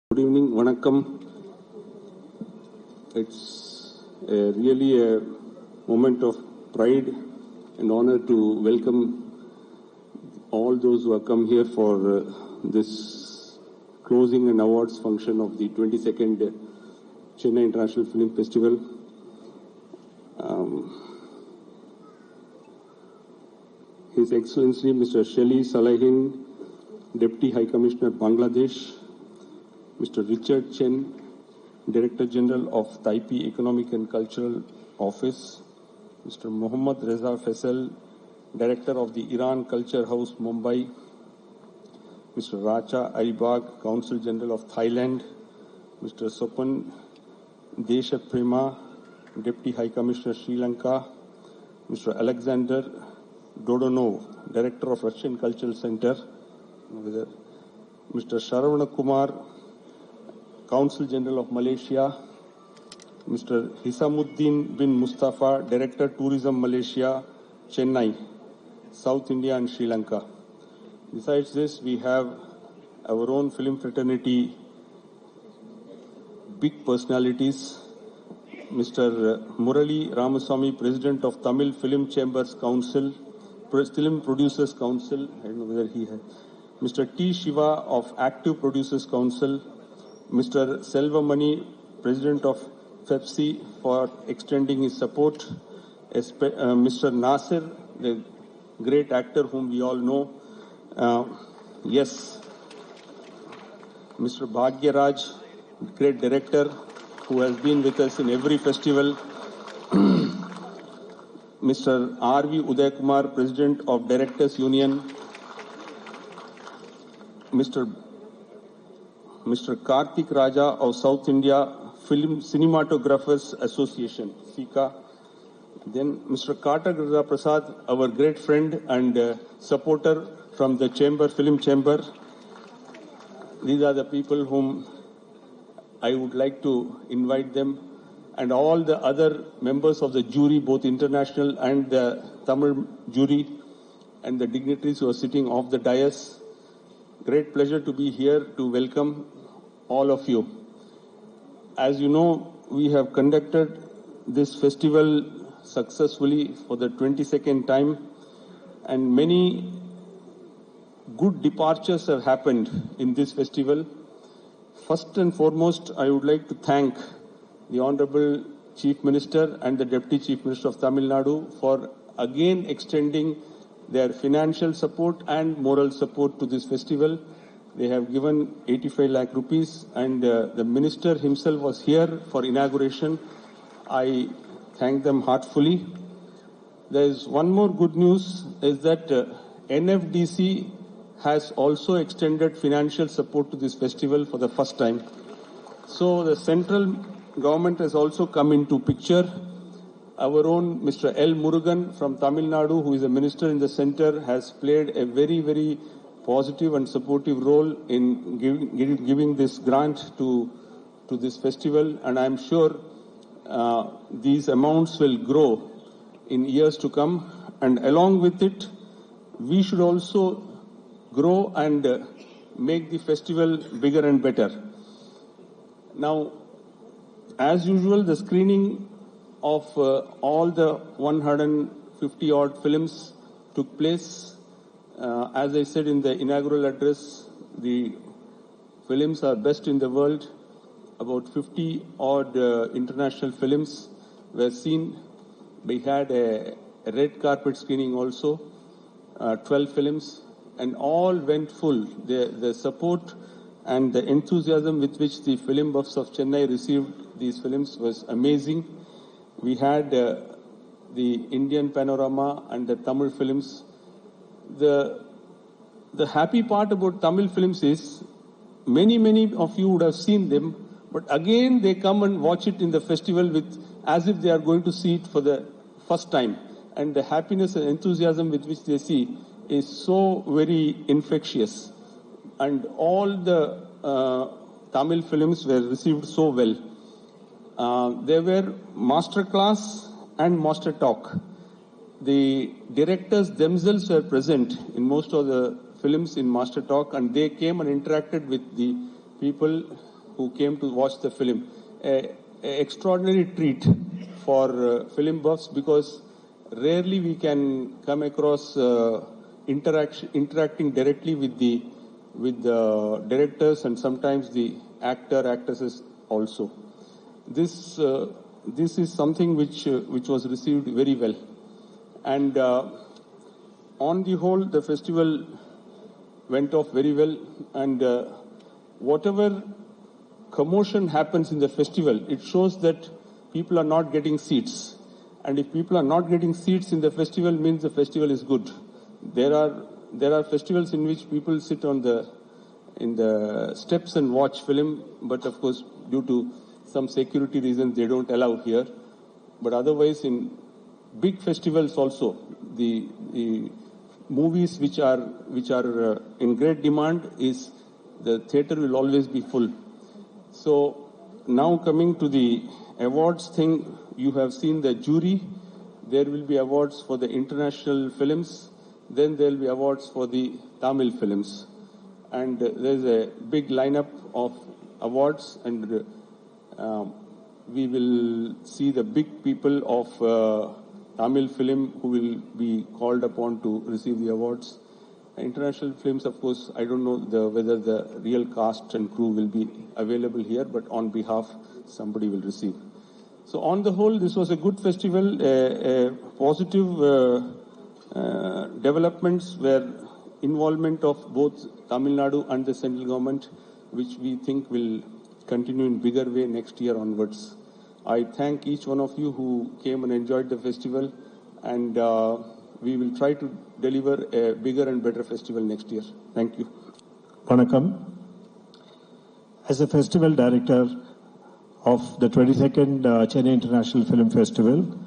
Good evening, Vanakkam. It's really a moment of pride and honor to welcome all those who have come here for this closing and awards function of the 22nd Chennai International Film Festival. His Excellency Mr. Shelly Salahin, Deputy High Commissioner, Bangladesh, Mr. Richard Chen, Director General of Taipei Economic and Cultural Office, Mr. Mohammad Reza Faisal, Director of the Iran Culture House, Mumbai, Mr. Racha Aribag, Consul General of Thailand, Mr. Sopan Deshaprema, Deputy High Commissioner, Sri Lanka, Mr. Alexander Dodonov, Director of Russian Cultural Center, Mr. Sharavana Kumar, Consul General of Malaysia, Mr. Hisamuddin bin Mustafa, Director Tourism Malaysia, Chennai, South India and Sri Lanka. Besides this, we have our own film fraternity, big personalities, Mr. Murali Ramaswamy, President of Tamil Film Chambers Council, Film Producers Council, I don't know whether he has, Mr. T. Shiva of Active Producers Council, Mr. Selvamani, President of FEPSI, for extending his support, Mr. Nasir, the great actor whom we all know, yes, Mr. Bhagyaraj, great director who has been with us in every festival, Mr. R.V. Udaykumar, President of Directors Union, Mr. Karthik Raja of South India Film Cinematographers Association, SICA. Then Mr. Katagaraja Prasad, our great friend and supporter from the Chamber, Film Chamber. These are the people whom I would like to invite them, and all the other members of the jury, both international and the Tamil jury, and the dignitaries who are sitting off the dais. Great pleasure to be here to welcome all of you. As you know, we have conducted this festival successfully for the 22nd time, and many good departures have happened in this festival. First and foremost, I would like to thank the Honorable Chief Minister and the Deputy Chief Minister of Tamil Nadu for again extending their financial support and moral support to this festival. They have given 85 lakh rupees, and the Minister himself was here for inauguration. I thank them heartfully. There is one more good news, is that NFDC has also extended financial support to this festival for the first time. So the central government has also come into picture. Our own Mr. L. Murugan from Tamil Nadu, who is a minister in the center, has played a very, very positive and supportive role in giving this grant to this festival. And I'm sure these amounts will grow in years to come. And along with it, we should also grow and make the festival bigger and better. Now, as usual, the screening of all the 150 odd films took place. As I said in the inaugural address, the films are best in the world. About 50 odd international films were seen. We had a red carpet screening also, 12 films, and all went full. The support and the enthusiasm with which the film buffs of Chennai received these films was amazing. We had the Indian panorama and the Tamil films. The happy part about Tamil films is many of you would have seen them, but again they come and watch it in the festival with as if they are going to see it for the first time. And the happiness and enthusiasm with which they see is so very infectious. And all the Tamil films were received so well. There were master class and master talk. The directors themselves were present in most of the films in master talk, and they came and interacted with the people who came to watch the film. A extraordinary treat for film buffs, because rarely we can come across interacting directly with the directors and sometimes the actresses also. This is something which was received very well, and on the whole, the festival went off very well. And whatever commotion happens in the festival, it shows that people are not getting seats. And if people are not getting seats in the festival, means the festival is good. There are festivals in which people sit in the steps and watch film, but of course, due to some security reasons, they don't allow here. But otherwise, in big festivals also, the movies which are in great demand, is the theater will always be full. So now coming to the awards thing, you have seen the jury. There will be awards for the international films. Then there will be awards for the Tamil films. And there's a big lineup of awards, and we will see the big people of Tamil film who will be called upon to receive the awards. International films, of course, I don't know whether the real cast and crew will be available here, but on behalf, somebody will receive. So on the whole, this was a good festival. Positive developments were involvement of both Tamil Nadu and the central government, which we think will continue in bigger way next year onwards. I thank each one of you who came and enjoyed the festival, and we will try to deliver a bigger and better festival next year. Thank you. Vanakkam. As a festival director of the 22nd Chennai International Film Festival,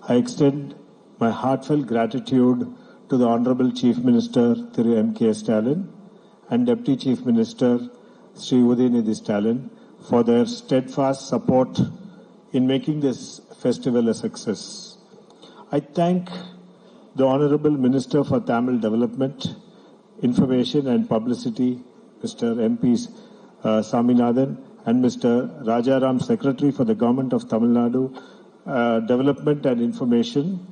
I extend my heartfelt gratitude to the Honorable Chief Minister Thiru M.K. Stalin and Deputy Chief Minister Sri Udayinidhi Stalin for their steadfast support in making this festival a success. I thank the Honorable Minister for Tamil Development, Information and Publicity, Mr. M.P. Saminathan, and Mr. Rajaram, Secretary for the Government of Tamil Nadu, Development and Information,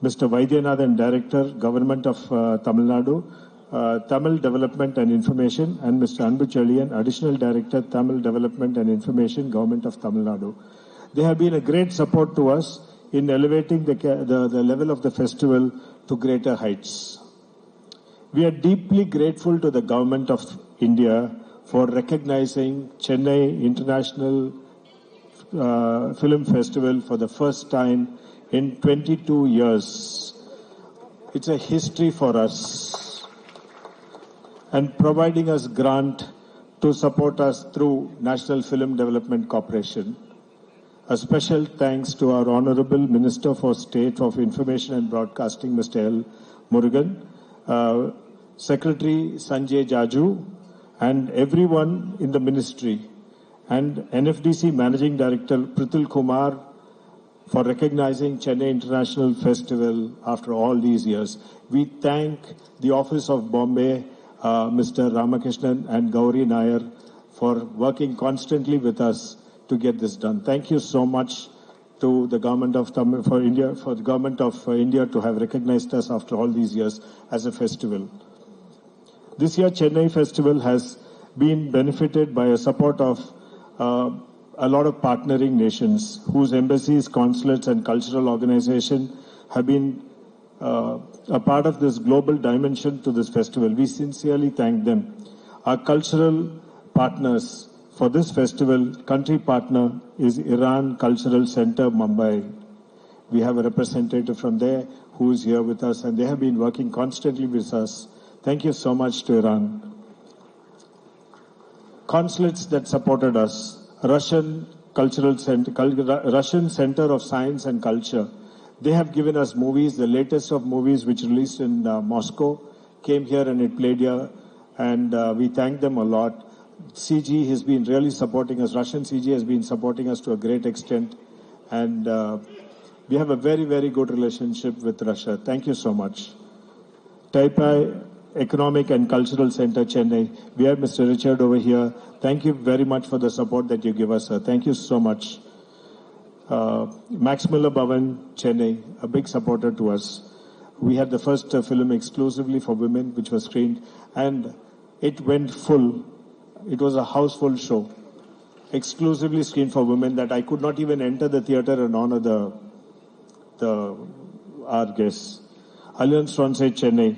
Mr. Vaidyanathan, Director, Government of Tamil Nadu, Tamil Development and Information, and Mr. Anbu Chalian, Additional Director, Tamil Development and Information, Government of Tamil Nadu. They have been a great support to us in elevating the level of the festival to greater heights. We are deeply grateful to the Government of India for recognizing Chennai International Film Festival for the first time in 22 years. It's a history for us, and providing us grant to support us through National Film Development Corporation. A special thanks to our Honorable Minister for State of Information and Broadcasting, Mr. L. Murugan, Secretary Sanjay Jaju, and everyone in the ministry, and NFDC Managing Director Pritul Kumar for recognizing Chennai International Festival after all these years. We thank the Office of Bombay, Mr. Ramakrishnan and Gauri Nair for working constantly with us to get this done. Thank you so much to the Government of the Government of India to have recognized us after all these years as a festival. This year, Chennai Festival has been benefited by a support of a lot of partnering nations whose embassies, consulates, and cultural organizations have been a part of this global dimension to this festival. We sincerely thank them. Our cultural partners for this festival, country partner is Iran Cultural Center, Mumbai. We have a representative from there who is here with us, and they have been working constantly with us. Thank you so much to Iran. Consulates that supported us, Russian Center of Science and Culture. They have given us movies, the latest of movies which released in Moscow, came here and it played here, and we thank them a lot. CG has been really supporting us. Russian CG has been supporting us to a great extent, and we have a very, very good relationship with Russia. Thank you so much. Taipei Economic and Cultural Center, Chennai. We have Mr. Richard over here. Thank you very much for the support that you give us, sir. Thank you so much. Max Miller Bhavan, Chennai, a big supporter to us. We had the first film exclusively for women, which was screened, and it went full. It was a houseful show, exclusively screened for women, that I could not even enter the theater and honor our guests. Alliance Francaise Chennai,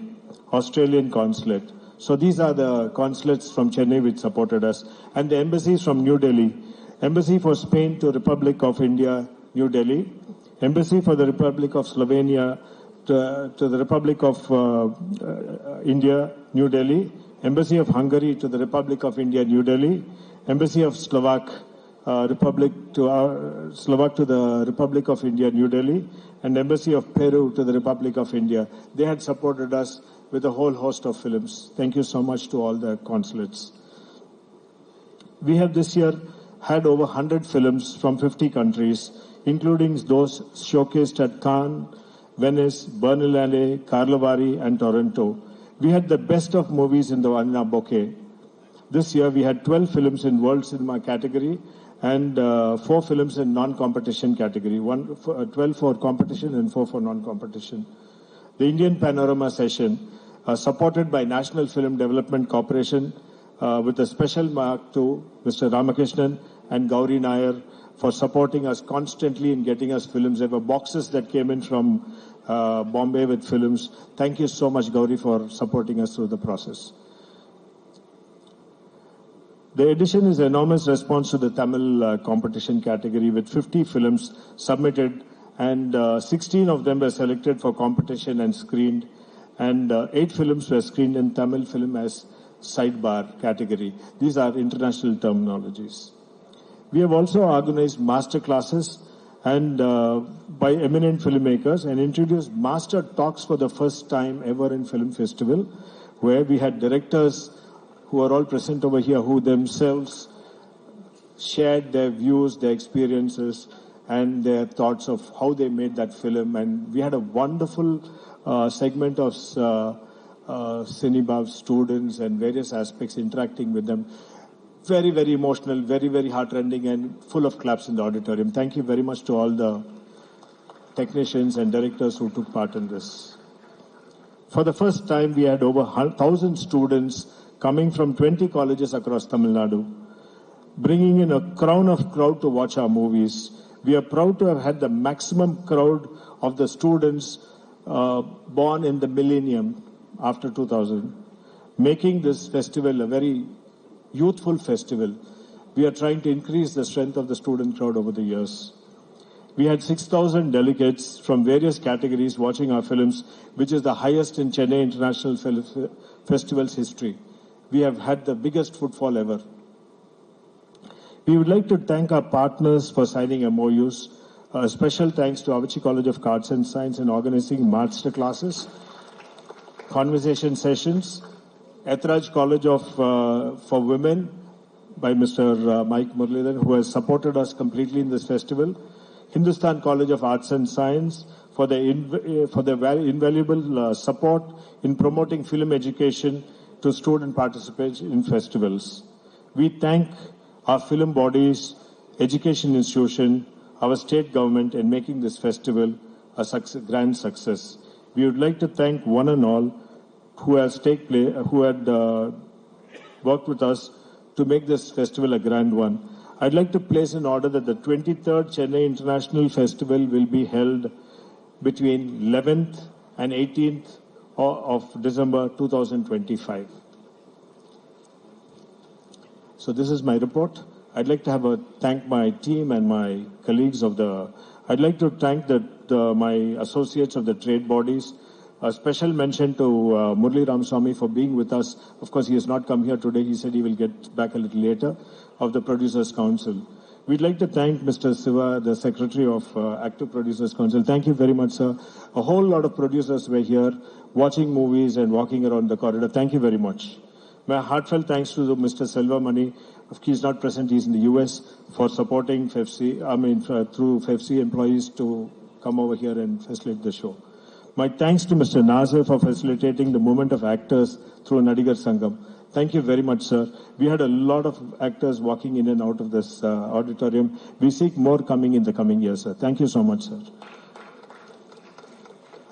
Australian Consulate. So these are the consulates from Chennai which supported us. And the embassies from New Delhi. Embassy for Spain to Republic of India, New Delhi. Embassy for the Republic of Slovenia to the Republic of India, New Delhi. Embassy of Hungary to the Republic of India, New Delhi. Embassy of Slovak Republic to the Republic of India, New Delhi. And Embassy of Peru to the Republic of India. They had supported us with a whole host of films. Thank you so much to all the consulates. We have this year had over 100 films from 50 countries, including those showcased at Cannes, Venice, Berlinale, Karlovy, and Toronto. We had the best of movies in the Varna bouquet. This year we had 12 films in World Cinema category and 4 films in non-competition category, 12 for competition and 4 for non-competition. The Indian Panorama session, supported by National Film Development Corporation, with a special mark to Mr. Ramakrishnan and Gauri Nair for supporting us constantly in getting us films. There were boxes that came in from Bombay with films. Thank you so much, Gauri, for supporting us through the process. The edition is enormous response to the Tamil competition category, with 50 films submitted, and 16 of them were selected for competition and screened, and 8 films were screened in Tamil film as sidebar category. These are international terminologies. We have also organized master classes and by eminent filmmakers, and introduced master talks for the first time ever in Film Festival, where we had directors who are all present over here, who themselves shared their views, their experiences, and their thoughts of how they made that film. And we had a wonderful segment of Cinebav students and various aspects interacting with them. Very, very emotional, very, very heartrending, and full of claps in the auditorium. Thank you very much to all the technicians and directors who took part in this. For the first time, we had over 1,000 students coming from 20 colleges across Tamil Nadu, bringing in a crowd to watch our movies. We are proud to have had the maximum crowd of the students born in the millennium after 2000, making this festival a very youthful festival. We are trying to increase the strength of the student crowd over the years. We had 6,000 delegates from various categories watching our films, which is the highest in Chennai International Festival's history. We have had the biggest footfall ever. We would like to thank our partners for signing MOUs. A special thanks to Avachi College of Arts and Science in organizing master classes, conversation sessions, Ethraj College for Women by Mr. Mike Muralidharan, who has supported us completely in this festival, Hindustan College of Arts and Science for their invaluable support in promoting film education to student participation in festivals. We thank our film bodies, education institution, our state government in making this festival a grand success. We would like to thank one and all who had worked with us to make this festival a grand one. I'd like to place in order that the 23rd Chennai International Festival will be held between 11th and 18th of December 2025. So this is my report. I'd like to thank my team and my colleagues I'd like to thank my associates of the trade bodies. A special mention to Murali Ramaswamy for being with us. Of course, he has not come here today. He said he will get back a little later, of the Producers Council. We'd like to thank Mr. Siva, the Secretary of Active Producers Council. Thank you very much, sir. A whole lot of producers were here watching movies and walking around the corridor. Thank you very much. My heartfelt thanks to Mr. Selva Mani. He's not present, he's in the US, for supporting FEFC, through FEFC employees to come over here and facilitate the show. My thanks to Mr. Nazir for facilitating the movement of actors through Nadigar Sangam. Thank you very much, sir. We had a lot of actors walking in and out of this auditorium. We seek more coming in the coming years, sir. Thank you so much, sir.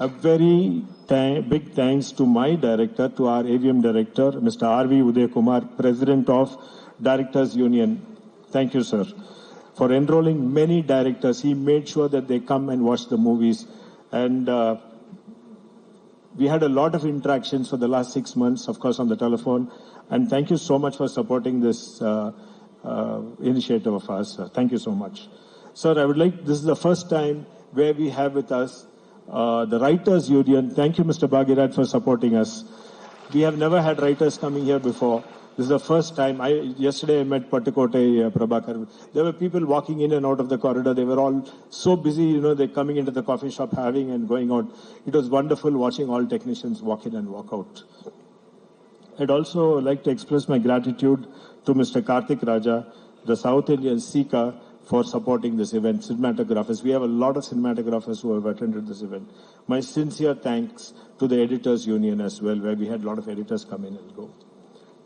A very big thanks to my director, to our AVM director, Mr. R.V. Uday Kumar, President of Directors Union. Thank you, sir. For enrolling many directors, he made sure that they come and watch the movies. And we had a lot of interactions for the last 6 months, of course, on the telephone. And thank you so much for supporting this initiative of ours, sir. Thank you so much. Sir, this is the first time where we have with us the Writers Union. Thank you, Mr. Bhagirath, for supporting us. We have never had writers coming here before. This is the first time. Yesterday I met Pattukote Prabhakar. There were people walking in and out of the corridor. They were all so busy, they're coming into the coffee shop, having and going out. It was wonderful watching all technicians walk in and walk out. I'd also like to express my gratitude to Mr. Karthik Raja, the South Indian Sika, for supporting this event, cinematographers. We have a lot of cinematographers who have attended this event. My sincere thanks to the Editors Union as well, where we had a lot of editors come in and go.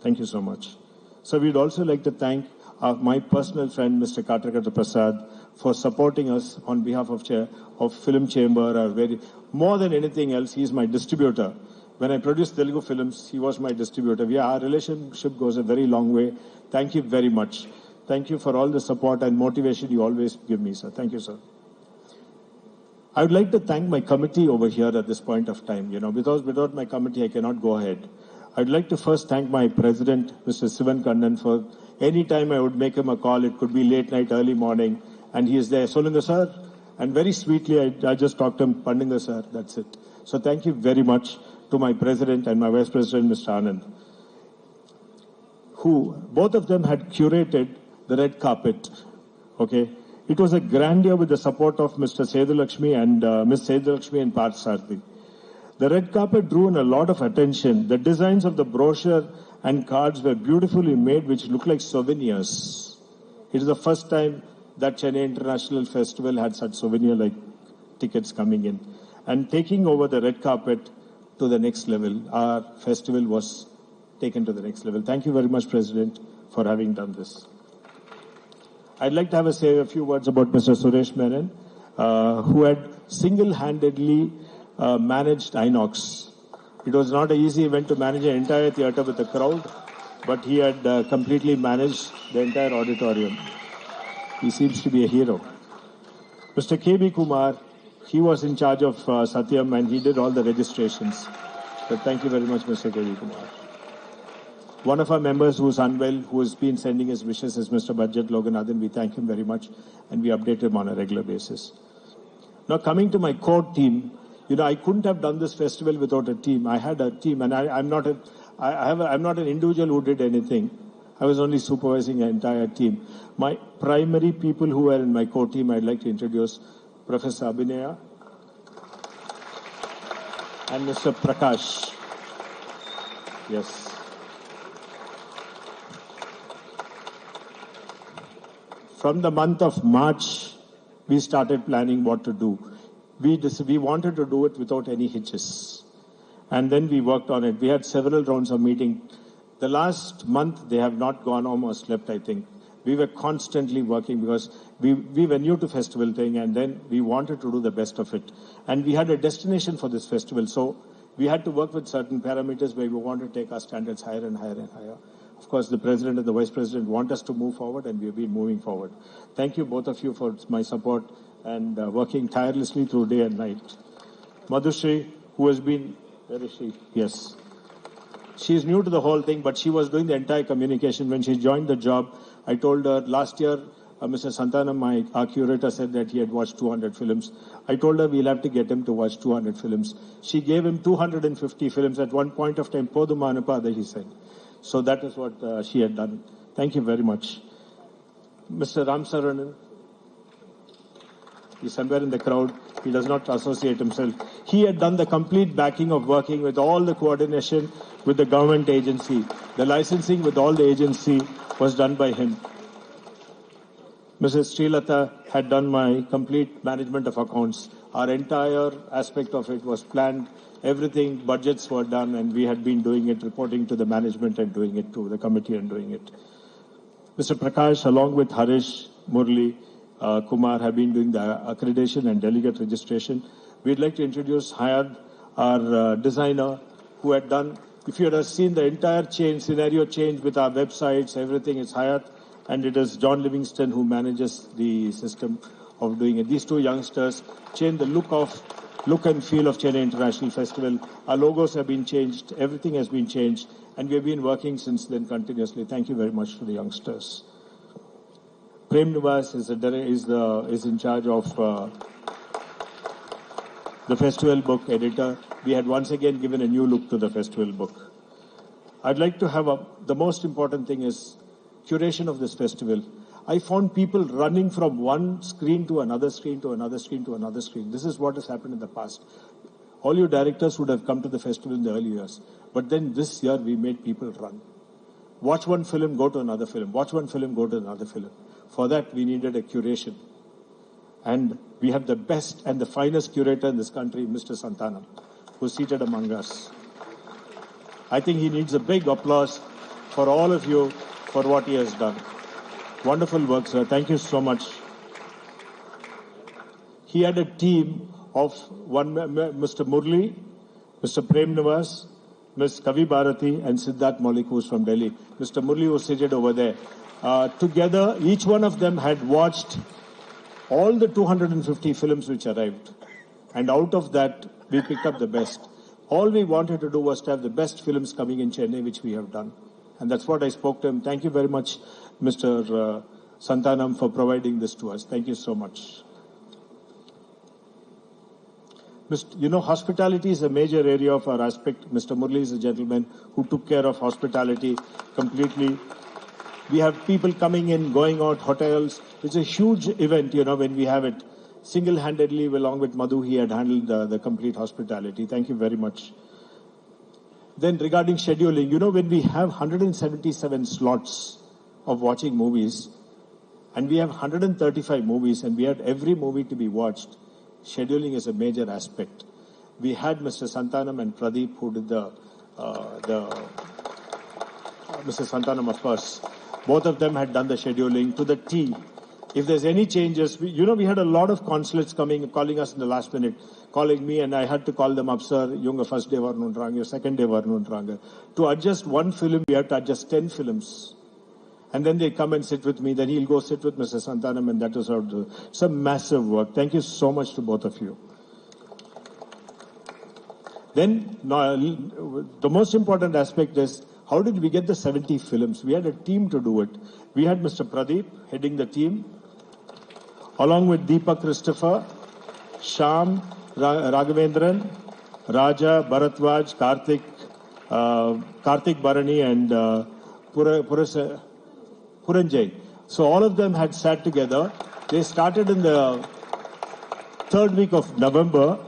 Thank you so much. So we'd also like to thank my personal friend, Mr. Katrakata Prasad, for supporting us on behalf of Film Chamber. More than anything else, he's my distributor. When I produced Telugu films, he was my distributor. Our relationship goes a very long way. Thank you very much. Thank you for all the support and motivation you always give me, sir. Thank you, sir. I would like to thank my committee over here at this point of time. Without my committee, I cannot go ahead. I'd like to first thank my president, Mr. Sivan Kannan, for any time I would make him a call. It could be late night, early morning, and he is there. Solunga, sir. And very sweetly, I just talked to him, Pandinga, sir. That's it. So thank you very much to my president and my vice president, Mr. Anand, who both of them had curated the red carpet. Okay. It was a grandeur with the support of Mr. Sedulakshmi and Ms. Sedulakshmi and Parth Sarthi. The red carpet drew in a lot of attention. The designs of the brochure and cards were beautifully made, which looked like souvenirs. It is the first time that Chennai International Festival had such souvenir-like tickets coming in. And taking over the red carpet to the next level, our festival was taken to the next level. Thank you very much, President, for having done this. I'd like to say a few words about Mr. Suresh Menon, who had single-handedly managed Inox. It was not an easy event to manage an entire theatre with a crowd, but he had completely managed the entire auditorium. He seems to be a hero. Mr. K.B. Kumar, he was in charge of Satyam and he did all the registrations. But thank you very much, Mr. K.B. Kumar. One of our members who's unwell, who has been sending his wishes, is Mr. Bajat Loganathan. We thank him very much and we update him on a regular basis. Now coming to my core team, I couldn't have done this festival without a team. I had a team, and I'm not an individual who did anything. I was only supervising an entire team. My primary people who were in my core team, I'd like to introduce Professor Abhinaya and Mr. Prakash. Yes. From the month of March, we started planning what to do. We wanted to do it without any hitches. And then we worked on it. We had several rounds of meeting. The last month, they have not gone home or slept, I think. We were constantly working because we were new to festival thing, and then we wanted to do the best of it. And we had a destination for this festival. So we had to work with certain parameters where we wanted to take our standards higher and higher and higher. Of course, the president and the vice president want us to move forward, and we've been moving forward. Thank you, both of you, for my support and working tirelessly through day and night. Madhushri, who has been, where is she? Yes. She is new to the whole thing, but she was doing the entire communication. When she joined the job, I told her last year, Mr. Santanam, our curator, said that he had watched 200 films. I told her we'll have to get him to watch 200 films. She gave him 250 films. At one point of time, Podumanapa, he said. So that is what she had done. Thank you very much. Mr. Ram Saranan, he's somewhere in the crowd. He does not associate himself. He had done the complete backing of working with all the coordination with the government agency. The licensing with all the agency was done by him. Mrs. Srilata had done my complete management of accounts. Our entire aspect of it was planned. Everything, budgets were done, and we had been doing it, reporting to the management and doing it to the committee and doing it. Mr. Prakash, along with Harish, Murli, Kumar, have been doing the accreditation and delegate registration. We'd like to introduce Hayat, our designer, who had done, if you had seen the entire change, scenario change with our websites, everything is Hayat, and it is John Livingston who manages the system of doing it. These two youngsters changed the look and feel of Chennai International Festival. Our logos have been changed, everything has been changed, and we have been working since then continuously. Thank you very much to the youngsters. Prem Nivas is in charge of the festival book editor. We had once again given a new look to the festival book. I'd like to have the most important thing is curation of this festival. I found people running from one screen to another screen to another screen to another screen. This is what has happened in the past. All you directors would have come to the festival in the early years. But then this year we made people run. Watch one film, go to another film. Watch one film, go to another film. For that we needed a curation. And we have the best and the finest curator in this country, Mr. Santanam, who's seated among us. I think he needs a big applause for all of you for what he has done. Wonderful work, sir. Thank you so much. He had a team of Mr. Murli, Mr. Prem Nivas, Ms. Kavi Bharati, and Siddharth Maulik, who's from Delhi. Mr. Murli was seated over there. Together, each one of them had watched all the 250 films which arrived. And out of that, we picked up the best. All we wanted to do was to have the best films coming in Chennai, which we have done. And that's what I spoke to him. Thank you very much, Mr. Santanam, for providing this to us. Thank you so much. You know, hospitality is a major area of our aspect. Mr. Murli is a gentleman who took care of hospitality completely. We have people coming in, going out, hotels. It's a huge event, you know, when we have it. Single-handedly, along with Madhu, he had handled the complete hospitality. Thank you very much. Then regarding scheduling, you know, when we have 177 slots of watching movies, and we have 135 movies, and we had every movie to be watched, scheduling is a major aspect. We had Mr. Santanam and Pradeep who did Mr. Santanam, of course. Both of them had done the scheduling to the T. If there's any changes, we had a lot of consulates calling us in the last minute, calling me, and I had to call them up, sir, your first day varnundrang, your second day varnundrang. To adjust one film, we have to adjust 10 films. And then they come and sit with me, then he'll go sit with Mr. Santanam, and that is how to do. It's a massive work. Thank you so much to both of you. Then, the most important aspect is, how did we get the 70 films? We had a team to do it. We had Mr. Pradeep heading the team, along with Deepak Christopher, Sham, Raghavendran, Raja, Bharatwaj, Karthik Bharani, and Puranjay. So all of them had sat together. They started in the third week of November,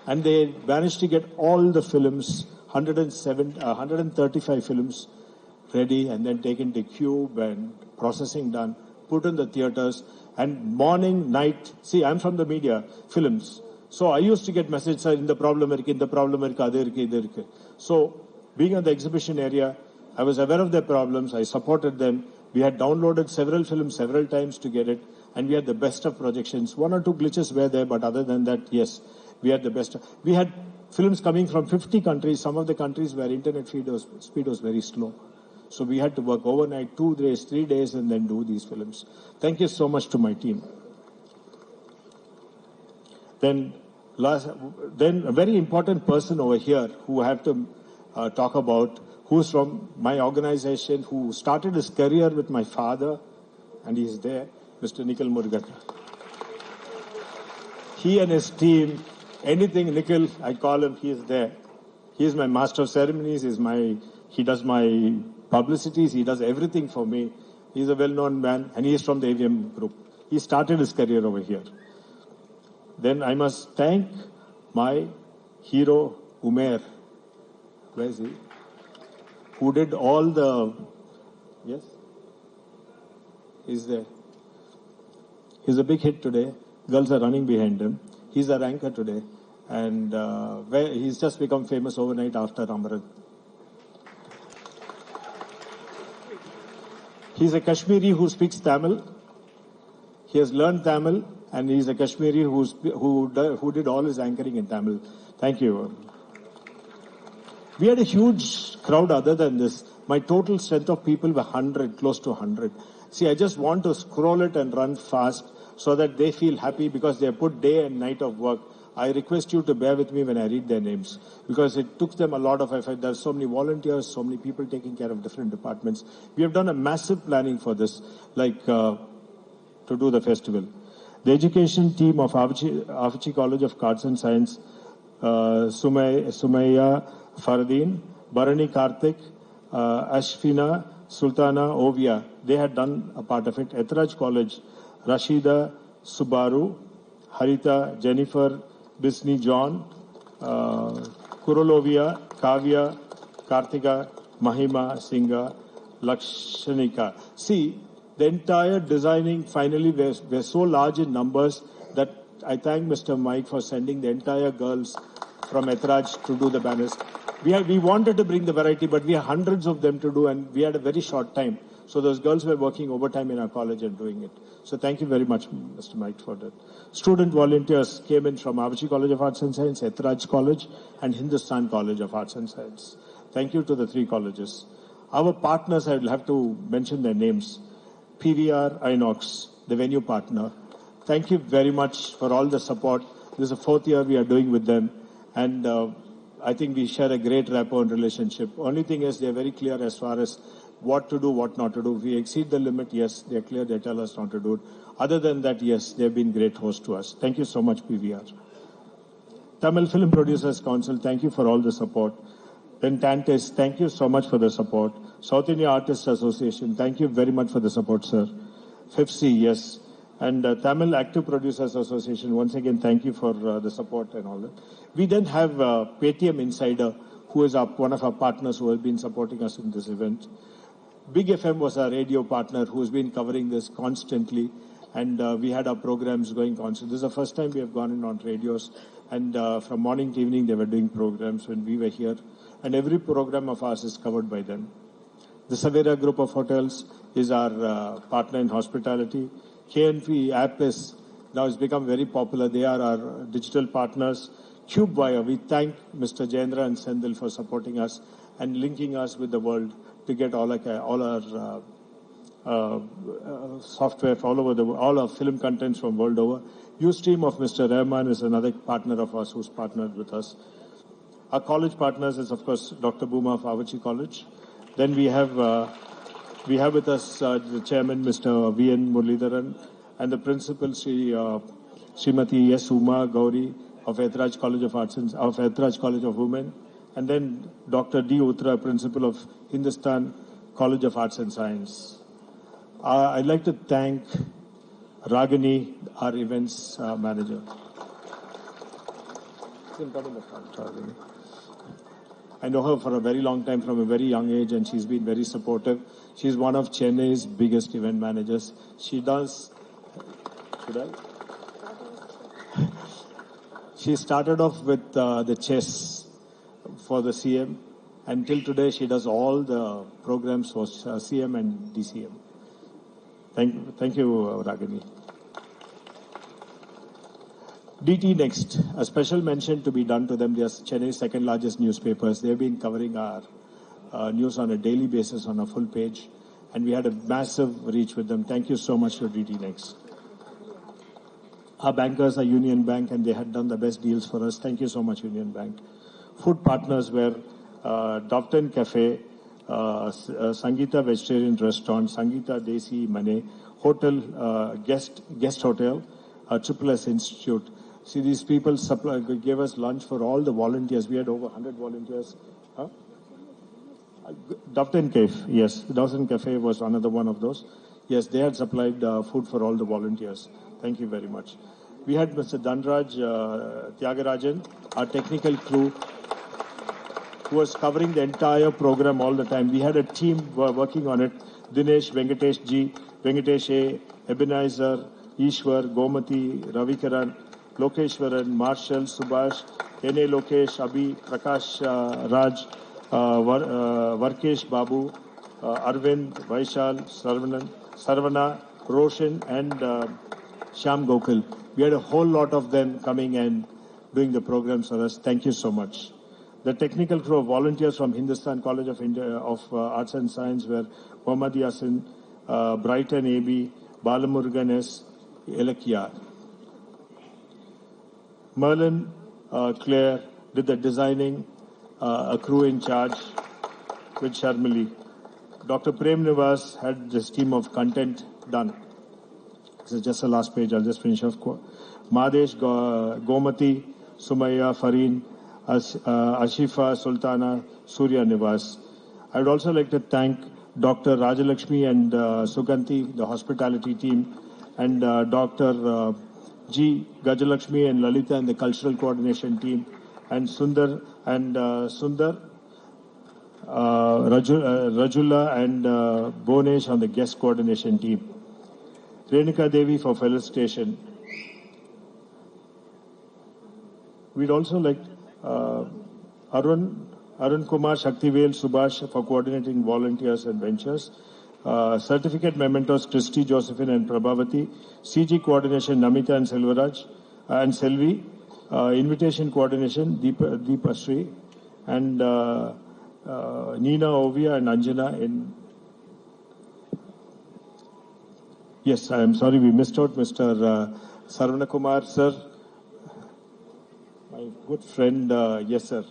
and they managed to get all the films, 135 films ready, and then taken to Cube and processing done, put in the theaters, and morning, night. See, I'm from the media, films. So I used to get messages, in the problem, irke. So being in the exhibition area, I was aware of their problems. I supported them. We had downloaded several films several times to get it, and we had the best of projections. One or two glitches were there, but other than that, yes, we had the best. We had films coming from 50 countries, some of the countries where internet speed was very slow. So we had to work overnight, 2 days, 3 days, and then do these films. Thank you so much to my team. Then a very important person over here who I have to talk about, who's from my organization, who started his career with my father, and he's there, Mr. Nikhil Murugan. He and his team, anything Nikhil, I call him, he is there. He is my master of ceremonies, he does my publicities, he does everything for me. He's a well-known man, and he is from the AVM group. He started his career over here. Then I must thank my hero, Umair. Where is he? Who did all the... Yes? He's there. He's a big hit today. Girls are running behind him. He's our anchor today. And he's just become famous overnight after Amaran. He's a Kashmiri who speaks Tamil. He has learned Tamil, and he's a Kashmiri who did all his anchoring in Tamil. Thank you. We had a huge crowd other than this. My total strength of people were 100, close to 100. See, I just want to scroll it and run fast so that they feel happy because they put day and night of work. I request you to bear with me when I read their names because it took them a lot of effort. There are so many volunteers, so many people taking care of different departments. We have done a massive planning for this, like to do the festival. The education team of Avachi College of Arts and Science, Sumaya Faradeen, Bharani Karthik, Ashfina, Sultana, Ovia, they had done a part of it. Ethraj College, Rashida, Subaru, Harita, Jennifer, Bisni, John, Kurolovia, Kavya, Kartika, Mahima, Singha, Lakshanika. See, the entire designing finally were so large in numbers that I thank Mr. Mike for sending the entire girls from Ethraj to do the banners. We wanted to bring the variety, but we had hundreds of them to do, and we had a very short time. So those girls were working overtime in our college and doing it. So thank you very much, Mr. Mike, for that. Student volunteers came in from Avachi College of Arts and Science, Ethraj College, and Hindustan College of Arts and Science. Thank you to the three colleges. Our partners, I will have to mention their names. PVR Inox, the venue partner. Thank you very much for all the support. This is the fourth year we are doing with them. And I think we share a great rapport and relationship. Only thing is they're very clear as far as what to do, what not to do. If we exceed the limit, yes, they're clear. They tell us not to do it. Other than that, yes, they've been great hosts to us. Thank you so much, PVR. Tamil Film Producers Council, thank you for all the support. Then Tantis, thank you so much for the support. South India Artists Association, thank you very much for the support, sir. FIFC, yes. And Tamil Active Producers Association, once again, thank you for the support and all that. We then have Paytm Insider, who is one of our partners who has been supporting us in this event. Big FM was our radio partner who has been covering this constantly. And we had our programs going constantly. This is the first time we have gone in on radios. And from morning to evening, they were doing programs when we were here. And every program of ours is covered by them. The Savera Group of Hotels is our partner in hospitality. KNP app is now has become very popular. They are our digital partners. CubeWire, we thank Mr. Jendra and Sendil for supporting us and linking us with the world to get all our software all over all our film contents from world over. Ustream of Mr. Rahman is another partner of ours who's partnered with us. Our college partners is, of course, Dr. Booma of Avachi College. Then we have with us the chairman, Mr. V.N. Muralidharan, and the principal, Srimati S. Uma Gauri of Ethraj College of Arts and of Ethraj College of Women, and then Dr. D. Utra, principal of Hindustan College of Arts and Science. I'd like to thank Ragini, our events manager. I know her for a very long time, from a very young age, and she's been very supportive. She's one of Chennai's biggest event managers. She does... Should I? She started off with the chess for the CM. Until today, she does all the programs for CM and DCM. Thank you, Ragini. DT Next, a special mention to be done to them. They are Chennai's second largest newspapers. They've been covering our news on a daily basis on a full page. And we had a massive reach with them. Thank you so much to DT Next. Our bankers are Union Bank, and they had done the best deals for us. Thank you so much, Union Bank. Food partners were Dofton Cafe, Sangeeta Vegetarian Restaurant, Sangeeta Desi Mane, Hotel, Guest Hotel, Triple S Institute. See, these people gave us lunch for all the volunteers. We had over 100 volunteers. Huh? Dofton Cafe, yes. Dofton Cafe was another one of those. Yes, they had supplied food for all the volunteers. Thank you very much. We had Mr. Dhanraj Tyagarajan, our technical crew, who was covering the entire program all the time. We had a team working on it. Dinesh, Venkatesh G, Venkatesh A, Ebenezer, Ishwar, Gomati, Ravikaran, Lokeshwaran, Marshall, Subhash, N.A. Lokesh, Abhi, Prakash Raj, Varkesh Babu, Arvind, Vaishal, Sarvana, Roshan, and Shyam Gokul. We had a whole lot of them coming and doing the programs for us. Thank you so much. The technical crew of volunteers from Hindustan College of India of Arts and Science were Mohammad Yasin, Brighton AB, Balamurgan S, Elakia. Merlin Claire did the designing, a crew in charge with Sharmili. Dr. Prem Nivas had this team of content done. This is just the last page. I'll just finish off. Madesh, Gomati, Sumaya, Fareen, Ashifa, Sultana, Surya Nivas. I would also like to thank Dr. Rajalakshmi and Suganti, the hospitality team, and Dr. G. Gajalakshmi and Lalita and the cultural coordination team, and Sundar, Rajula and Bonesh on the guest coordination team. Renuka Devi for felicitation. We'd also like Arun Kumar, Shaktivel, Subhash for coordinating volunteers and ventures. Certificate mementos, Christy, Josephine and Prabhavati. CG coordination, Namita and Selvaraj and Selvi. Invitation coordination, Deepa Sri. And Nina, Ovia and Anjana in... Yes, I am sorry we missed out Mr. Sarvana Kumar, sir. My good friend, yes, sir.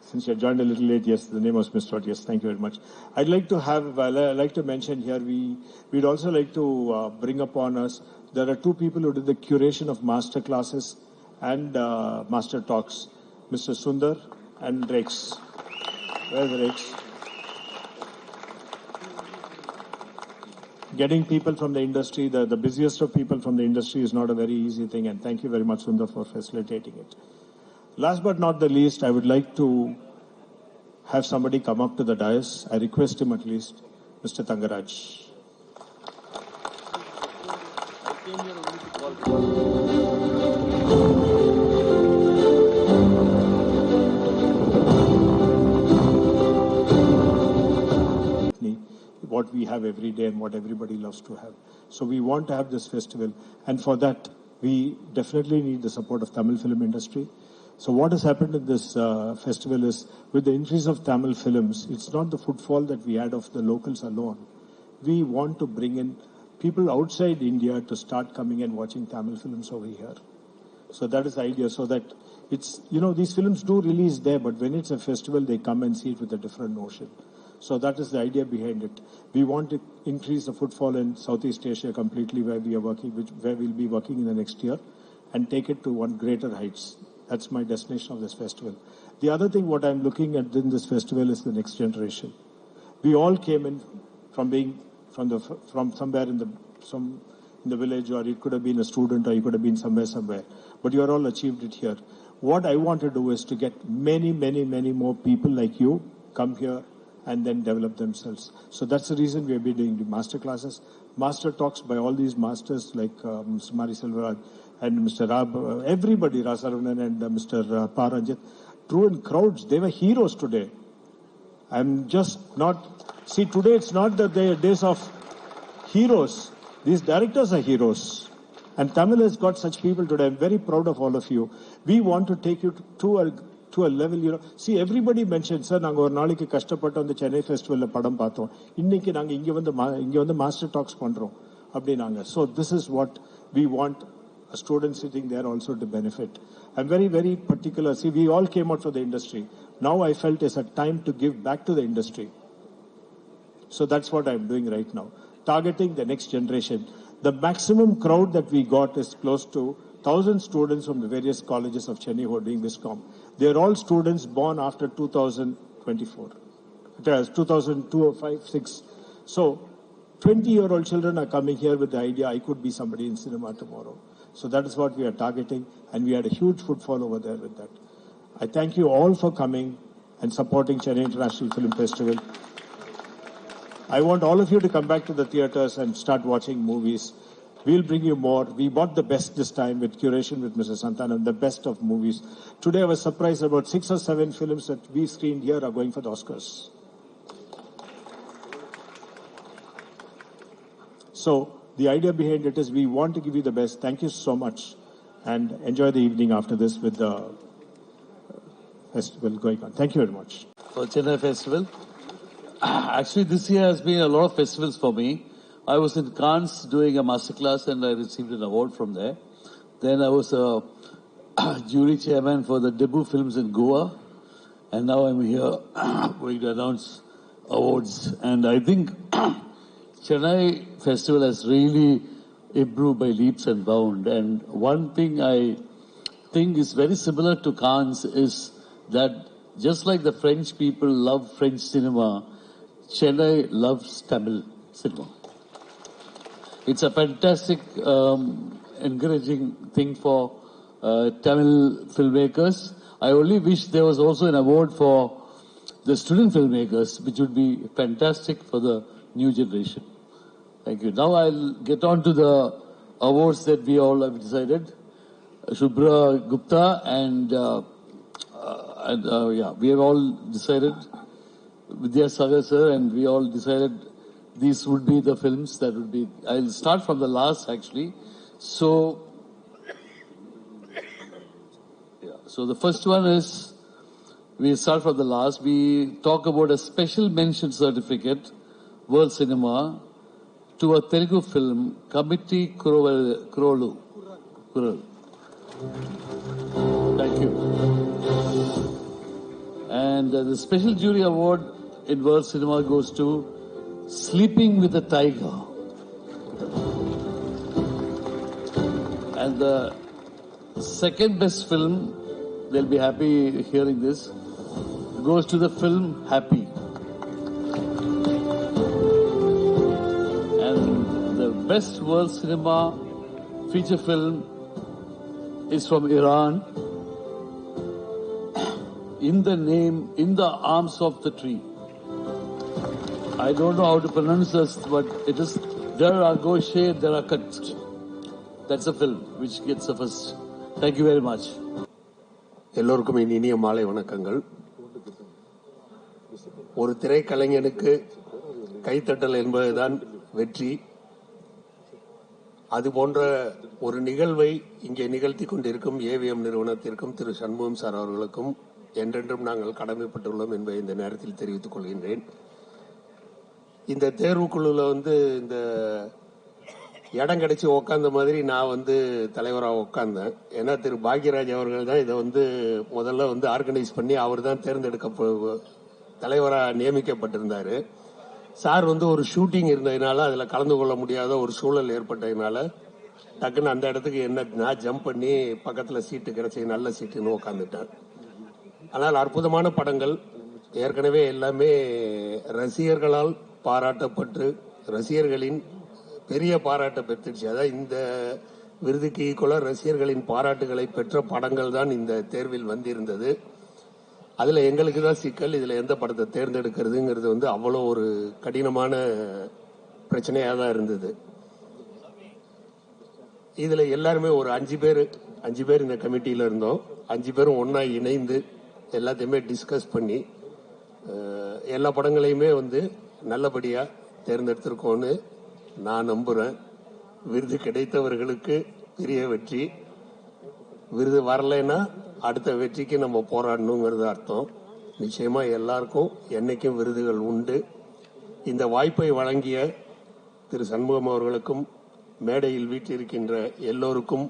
Since you joined a little late, yes, the name was missed out. Yes, thank you very much. I'd like to mention here, we'd also like to bring upon us, there are two people who did the curation of master classes and master talks, Mr. Sundar and Rex. Where's Rex? Getting people from the industry, the busiest of people from the industry is not a very easy thing, and thank you very much, Sundar, for facilitating it. Last but not the least, I would like to have somebody come up to the dais. I request him at least, Mr. Tangaraj. What we have every day and what everybody loves to have. So we want to have this festival, and for that, we definitely need the support of Tamil film industry. So what has happened in this festival is, with the increase of Tamil films, it's not the footfall that we had of the locals alone. We want to bring in people outside India to start coming and watching Tamil films over here. So that is the idea, so that it's, these films do release there, but when it's a festival, they come and see it with a different notion. So that is the idea behind it. We want to increase the footfall in Southeast Asia completely, where we are working, where we'll be working in the next year, and take it to one greater heights. That's my destination of this festival. The other thing, what I'm looking at in this festival is the next generation. We all came in from being from somewhere in the village, or it could have been a student, or you could have been somewhere. But you are all achieved it here. What I want to do is to get many more people like you come here and then develop themselves. So that's the reason we have been doing the master classes, master talks by all these masters like Mr. Mari Selvaraj and Mr. Rab, everybody, Rasaravanan and Mr. Paranjit, drew in crowds. They were heroes today. I'm just not, see, today it's not the days of heroes. These directors are heroes. And Tamil has got such people today. I'm very proud of all of you. We want to take you to a level, see, everybody mentioned, sir, நாங்க ஒரு நாளைக்கு கஷ்டப்பட்டு அந்த சென்னை ஃபெஸ்டிவல்ல படம் பார்த்தோம். இன்னைக்கு நாங்க இங்க வந்து மாஸ்டர் டாக்ஸ் பண்றோம் அப்படினாங்க. So this is what we want a student sitting there also to benefit. I'm very particular. See, we all came out for the industry. Now I felt it's a time to give back to the industry. So that's what I'm doing right now, targeting the next generation. The maximum crowd that we got is close to 1,000 students from the various colleges of Chennai who are doing Viscom. They're all students born after 2024. It has 2002 or 5, 6. So 20-year-old children are coming here with the idea, I could be somebody in cinema tomorrow. So that is what we are targeting, and we had a huge footfall over there with that. I thank you all for coming and supporting Chennai International Film Festival. I want all of you to come back to the theaters and start watching movies. We'll bring you more. We bought the best this time with curation with Mr. Santanam, the best of movies. Today I was surprised about 6 or 7 films that we screened here are going for the Oscars. So the idea behind it is we want to give you the best. Thank you so much. And enjoy the evening after this with the festival going on. Thank you very much. For Chennai Festival. Actually, this year has been a lot of festivals for me. I was in Cannes doing a masterclass and I received an award from there. Then I was a jury chairman for the debut films in Goa. And now I'm here going to announce awards. And I think Chennai Festival has really improved by leaps and bounds. And one thing I think is very similar to Cannes is that just like the French people love French cinema, Chennai loves Tamil cinema. It's a fantastic, encouraging thing for Tamil filmmakers. I only wish there was also an award for the student filmmakers, which would be fantastic for the new generation. Thank you. Now I'll get on to the awards that we all have decided. Shubhra Gupta and we have all decided, Vidya Sagar sir, and we all decided these would be the films that would be. I'll start from the last actually. So the first one is, we start from the last. We talk about a special mention certificate, World Cinema, to a Telugu film, Committee Kurolu. Thank you. And the special jury award in World Cinema goes to Sleeping with a Tiger. And the second best film, they'll be happy hearing this, goes to the film Happy. And the best World Cinema feature film is from Iran, In the Arms of the Tree. I don't know how to pronounce this, but it is Dara Goshe Darakat. That's a film which gets the first. Thank you very much. எல்லோருக்கும் இனிய மாலை வணக்கங்கள். ஒரு திரைக்கலைஞனுக்கு கைத்தட்டல் என்பதுதான் வெற்றி. அது போன்ற ஒரு நிகழ்வை இங்கே நிகழ்த்தி கொண்டிருக்கும் ஏவிஎம் நிறுவனத்திற்கும் திரு சண்முகம் சார் அவர்களுக்கும் என்றென்றும் நாங்கள் கடமைப்பட்டுள்ளோம் என்பதை இந்த நேரத்தில் தெரிவித்துக் கொள்கின்றேன். இந்த தேர்வுக்குழுவில் இந்த இடம் கிடைச்சி உக்காந்த மாதிரி நான் தலைவராக உட்கார்ந்தேன். ஏன்னா திரு பாக்யராஜ் அவர்கள் தான் இதை முதல்ல ஆர்கனைஸ் பண்ணி அவர் தான் தலைவராக நியமிக்கப்பட்டிருந்தாரு. சார் ஒரு ஷூட்டிங் இருந்ததுனால அதில் கலந்து கொள்ள முடியாத ஒரு சூழல் ஏற்பட்டதுனால டக்குன்னு அந்த இடத்துக்கு நான் ஜம்ப் பண்ணி பக்கத்தில் சீட்டு கிடைச்சி நல்ல சீட்டுன்னு உட்காந்துட்டேன். ஆனால் அற்புதமான படங்கள் ஏற்கனவே எல்லாமே ரசிகர்களால் பாராட்டப்பட்டு ரசிகர்களின் பெரிய பாராட்டை பெற்றுச்சு. அதாவது இந்த விருதுக்கு ஈக்குவலாக ரசிகர்களின் பாராட்டுகளை பெற்ற படங்கள் தான் இந்த தேர்வில் வந்திருந்தது. அதில் எங்களுக்கு தான் சிக்கல், இதில் எந்த படத்தை தேர்ந்தெடுக்கிறதுங்கிறது அவ்வளோ ஒரு கடினமான பிரச்சனையாக தான் இருந்தது. இதில் எல்லாருமே ஒரு 5 பேர் இந்த கமிட்டியில் இருந்தோம். 5 பேரும் ஒன்றா இணைந்து எல்லாத்தையுமே டிஸ்கஸ் பண்ணி எல்லா படங்களையுமே நல்லபடியாக தேர்ந்தெடுத்திருக்கோன்னு நான் நம்புகிறேன். விருது கிடைத்தவர்களுக்கு பெரிய வெற்றி, விருது வரலைன்னா அடுத்த வெற்றிக்கு நம்ம போராடணுங்கிறது அர்த்தம். நிச்சயமா எல்லாருக்கும் என்னைக்கும் விருதுகள் உண்டு. இந்த வாய்ப்பை வழங்கிய திரு சண்முகம் அவர்களுக்கும் மேடையில் வீற்றிருக்கின்ற எல்லோருக்கும்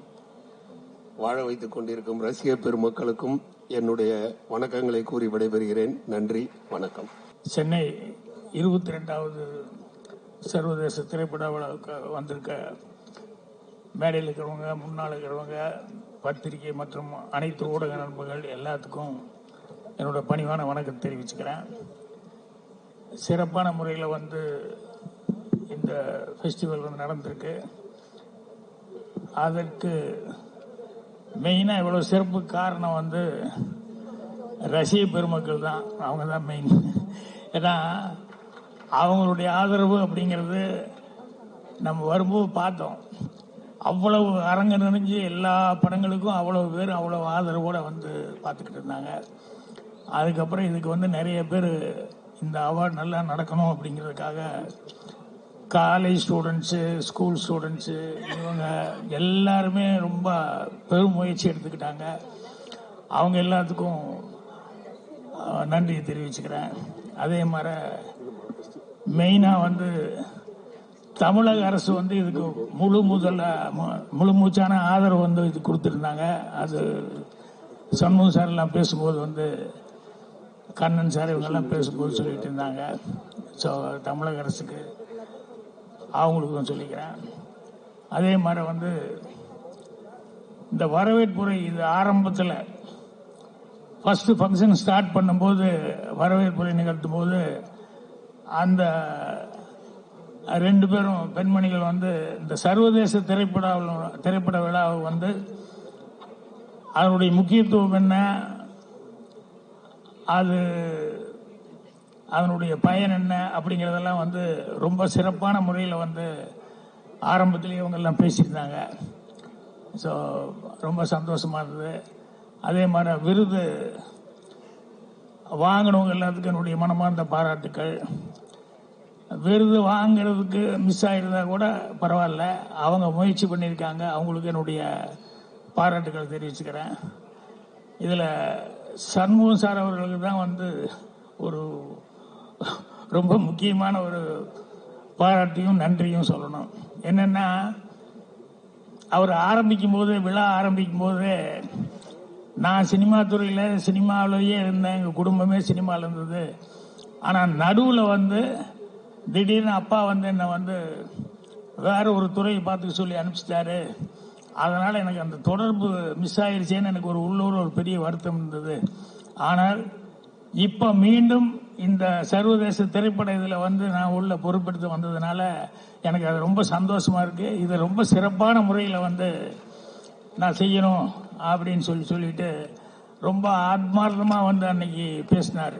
வாழ வைத்துக் கொண்டிருக்கும் ரசிகர் பெருமக்களுக்கும் என்னுடைய வணக்கங்களை கூறி விடைபெறுகிறேன். நன்றி, வணக்கம். சென்னை 22வது சர்வதேச திரைப்பட விழாவுக்கு வந்திருக்க மேடையில் இருக்கிறவங்க, முன்னால் இருக்கிறவங்க, பத்திரிகை மற்றும் அனைத்து ஊடக நண்பர்கள் எல்லாத்துக்கும் என்னோட பணிவான வணக்கம் தெரிவிச்சுக்கிறேன். சிறப்பான முறையில் இந்த ஃபெஸ்டிவல் நடந்திருக்கு. அதற்கு மெயினாக இவ்வளோ சிறப்பு காரணம் ரசிக பெருமக்கள் தான். அவங்க தான் மெயின். ஏன்னா அவங்களுடைய ஆதரவு அப்படிங்கிறது நம்ம வரும்போது பார்த்தோம். அவ்வளவு அரங்க நிறைஞ்சு எல்லா படங்களுக்கும் அவ்வளவு பேர் அவ்வளவு ஆதரவோடு வந்து பார்த்துக்கிட்டு இருந்தாங்க. அதுக்கப்புறம் இதுக்கு வந்து நிறைய பேர் இந்த அவார்டு நல்லா நடக்கணும் அப்படிங்கிறதுக்காக காலேஜ் ஸ்டூடெண்ட்ஸு, ஸ்கூல் ஸ்டூடெண்ட்ஸு, இவங்க எல்லாருமே ரொம்ப பெரும் முயற்சி எடுத்துக்கிட்டாங்க. அவங்க எல்லாத்துக்கும் நன்றியை தெரிவிச்சுக்கிறேன். அதே மாதிரி மெயினாக வந்து தமிழக அரசு வந்து இதுக்கு முழு மூச்சான ஆதரவு வந்து இது கொடுத்துருந்தாங்க. அது சண்முகம் சார் எல்லாம் பேசும்போது வந்து கண்ணன் சார் இவங்கெல்லாம் பேசும்போது சொல்லிட்டு இருந்தாங்க. ஸோ தமிழக அரசுக்கு அவங்களுக்கும் சொல்லிக்கிறேன். அதே மாதிரி வந்து இந்த வரவேற்புரை இது ஆரம்பத்தில் ஃபர்ஸ்ட் ஃபங்க்ஷன் ஸ்டார்ட் பண்ணும்போது வரவேற்புரை நிகழ்த்தும் போது அந்த 2 பேரும் பெண்மணிகள் வந்து இந்த சர்வதேச திரைப்பட விழாவை வந்து அதனுடைய முக்கியத்துவம் என்ன, அதனுடைய பயன் என்ன அப்படிங்கிறதெல்லாம் வந்து ரொம்ப சிறப்பான முறையில் வந்து ஆரம்பத்திலேயே இவங்கெல்லாம் பேசியிருந்தாங்க. ஸோ ரொம்ப சந்தோஷமாக இருந்தது. அதே மாதிரி விருது வாங்கினவங்க எல்லாத்துக்கும் என்னுடைய மனமார்ந்த பாராட்டுக்கள். விருது வாங்கிறதுக்கு மிஸ் ஆகிருந்தா கூட பரவாயில்ல, அவங்க முயற்சி பண்ணியிருக்காங்க, அவங்களுக்கு என்னுடைய பாராட்டுக்கள் தெரிவிச்சுக்கிறேன். இதில் சண்முகம் சார் அவர்களுக்கு தான் வந்து ஒரு ரொம்ப முக்கியமான ஒரு பாராட்டியும் நன்றியும் சொல்லணும். என்னென்னா, அவர் விழா ஆரம்பிக்கும் போது நான் சினிமா துறையில் சினிமாவிலேயே இருந்தேன், எங்கள் குடும்பமே சினிமாவில் இருந்தது. ஆனால் நடுவில் வந்து திடீர்னு அப்பா வந்து என்னை வந்து வேற ஒரு துறையை பார்த்துக்க சொல்லி அனுப்பிச்சிட்டாரு. அதனால் எனக்கு அந்த தொடர்பு மிஸ் ஆயிடுச்சேன்னு எனக்கு உள்ளூர் ஒரு பெரிய வருத்தம் இருந்தது. ஆனால் இப்போ மீண்டும் இந்த சர்வதேச திரைப்பட இதில் வந்து நான் உள்ள பொறுப்பெடுத்து வந்ததுனால எனக்கு அது ரொம்ப சந்தோஷமாக இருக்குது. இது ரொம்ப சிறப்பான முறையில் வந்து நான் செய்யணும் அப்படின்னு சொல்லிட்டு ரொம்ப ஆத்மார்த்தமாக வந்து அன்னைக்கு பேசினார்.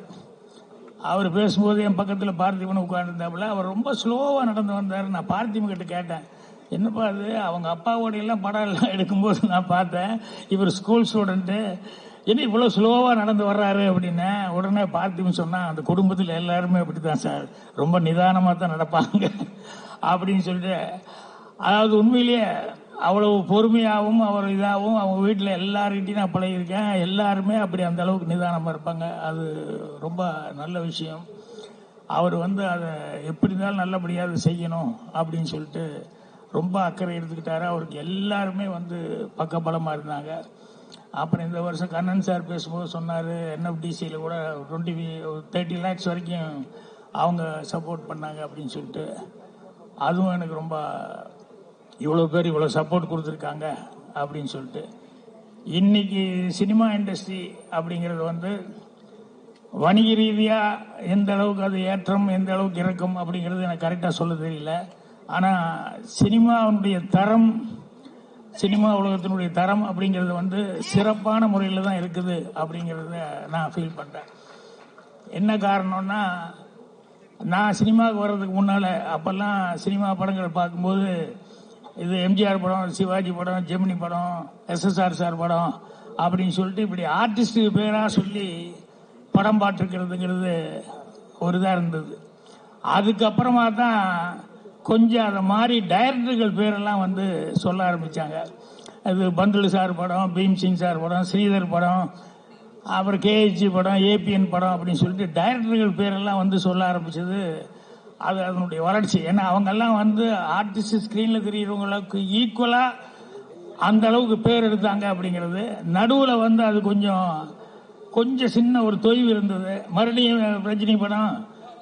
அவர் பேசும்போது என் பக்கத்தில் பார்த்திபன் உட்காந்துருந்தாப்புல. அவர் ரொம்ப ஸ்லோவாக நடந்து வந்தார். நான் பார்த்திபன் கிட்ட கேட்டேன், என்னப்பா அது, அவங்க அப்பாவோடையெல்லாம் படம் எல்லாம் எடுக்கும்போது நான் பார்த்தேன், இவர் ஸ்கூல் ஸ்டூடெண்ட்டு, என்ன இவ்வளோ ஸ்லோவாக நடந்து வர்றாரு அப்படின்னு. உடனே பார்த்திபன் சொன்னால், அந்த குடும்பத்தில் எல்லாருமே அப்படி தான் சார், ரொம்ப நிதானமாக தான் நடப்பாங்க அப்படின்னு சொல்லிட்டு, அதாவது உண்மையிலேயே அவ்வளவு பொறுமையாகவும் அவர் இதாகவும் அவங்க வீட்டில் எல்லார்கிட்டையும் நான் பழகியிருக்கேன். எல்லாருமே அப்படி அந்த அளவுக்கு நிதானமாக இருப்பாங்க. அது ரொம்ப நல்ல விஷயம். அவர் வந்து அதை எப்படி இருந்தாலும் நல்லபடியாக அதை செய்யணும் அப்படின்னு சொல்லிட்டு ரொம்ப அக்கறை எடுத்துக்கிட்டாரு. அவருக்கு எல்லாருமே வந்து பக்கபலமாக இருந்தாங்க. அப்புறம் இந்த வருஷம் கண்ணன் சார் பேசும்போது சொன்னார், என்எஃப்டிசியில் கூட 30 lakhs வரைக்கும் அவங்க சப்போர்ட் பண்ணாங்க அப்படின்னு சொல்லிட்டு. அதுவும் எனக்கு ரொம்ப, இவ்வளோ பேர் இவ்வளோ சப்போர்ட் கொடுத்துருக்காங்க அப்படின்னு சொல்லிட்டு. இன்னைக்கு சினிமா இண்டஸ்ட்ரி அப்படிங்கிறது வந்து வணிக ரீதியாக எந்த அளவுக்கு அது ஏற்றம், எந்த அளவுக்கு இறக்கம் அப்படிங்கிறது எனக்கு கரெக்டாக சொல்ல தெரியல. ஆனால் சினிமாவுடைய தரம், சினிமா உலகத்தினுடைய தரம் அப்படிங்கிறது வந்து சிறப்பான முறையில் தான் இருக்குது அப்படிங்கிறத நான் ஃபீல் பண்ணுறேன். என்ன காரணம்னா, நான் சினிமாவுக்கு வர்றதுக்கு முன்னால் அப்போல்லாம் சினிமா படங்களை பார்க்கும்போது இது எம்ஜிஆர் படம், சிவாஜி படம், ஜெமினி படம், SSR சார் படம் அப்படின்னு சொல்லிட்டு இப்படி ஆர்டிஸ்டுக்கு பேராக சொல்லி படம் பார்த்துருக்கிறதுங்கிறது ஒரு இதாக இருந்தது. அதுக்கப்புறமா தான் கொஞ்சம் அதை மாதிரி டைரக்டர்கள் பேரெல்லாம் வந்து சொல்ல ஆரம்பித்தாங்க. அது பந்துலு சார் படம், பீம்சிங் சார் படம், ஸ்ரீதர் படம், அப்புறம் KHG படம், APN படம் அப்படின்னு சொல்லிட்டு டைரக்டர்கள் பேரெல்லாம் வந்து சொல்ல ஆரம்பித்தது. அது அதனுடைய வளர்ச்சி. ஏன்னா அவங்கெல்லாம் வந்து ஆர்டிஸ்ட் ஸ்க்ரீனில் தெரிகிறவங்களுக்கு ஈக்குவலாக அந்த அளவுக்கு பேர் எடுத்தாங்க அப்படிங்கிறது. நடுவில் வந்து அது கொஞ்சம் சின்ன ஒரு தொய்வு இருந்தது. மறுபடியும் ரஜினி படம்,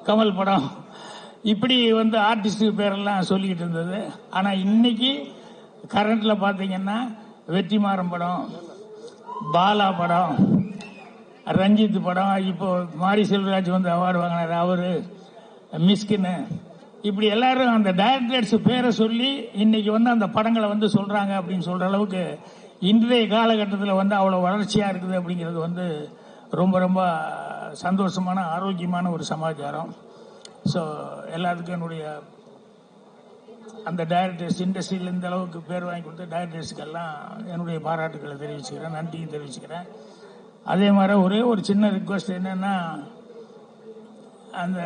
கமல் படம், இப்படி வந்து ஆர்டிஸ்டுக்கு பேரெல்லாம் சொல்லிக்கிட்டு இருந்தது. ஆனால் இன்னைக்கு கரண்ட்டில் பார்த்தீங்கன்னா வெற்றிமாறன் படம், பாலா படம், ரஞ்சித் படம், இப்போ மாரி செல்வராஜ் வந்து அவார்டு வாங்கினார், அவரு, மிஸ்கின்னு, இப்படி எல்லாரும் அந்த டைரக்டர்ஸ் பேரை சொல்லி இன்னைக்கு வந்து அந்த படங்களை வந்து சொல்றாங்க அப்படின்னு சொல்ற அளவுக்கு இன்றைய காலகட்டத்தில் வந்து அவ்வளோ வளர்ச்சியாக இருக்குது அப்படிங்கிறது வந்து ரொம்ப ரொம்ப சந்தோஷமான, ஆரோக்கியமான ஒரு சமாச்சாரம். ஸோ எல்லாத்துக்கும் என்னுடைய அந்த டைரக்டர்ஸ் இண்டஸ்ட்ரியில் இந்த அளவுக்கு பேர் வாங்கி கொடுத்த டைரக்டர்ஸுக்கெல்லாம் என்னுடைய பாராட்டுக்களை தெரிவிச்சுக்கிறேன், நன்றியும் தெரிவிச்சுக்கிறேன். அதே மாதிரி ஒரே ஒரு சின்ன ரிக்வெஸ்ட் என்னன்னா, அந்த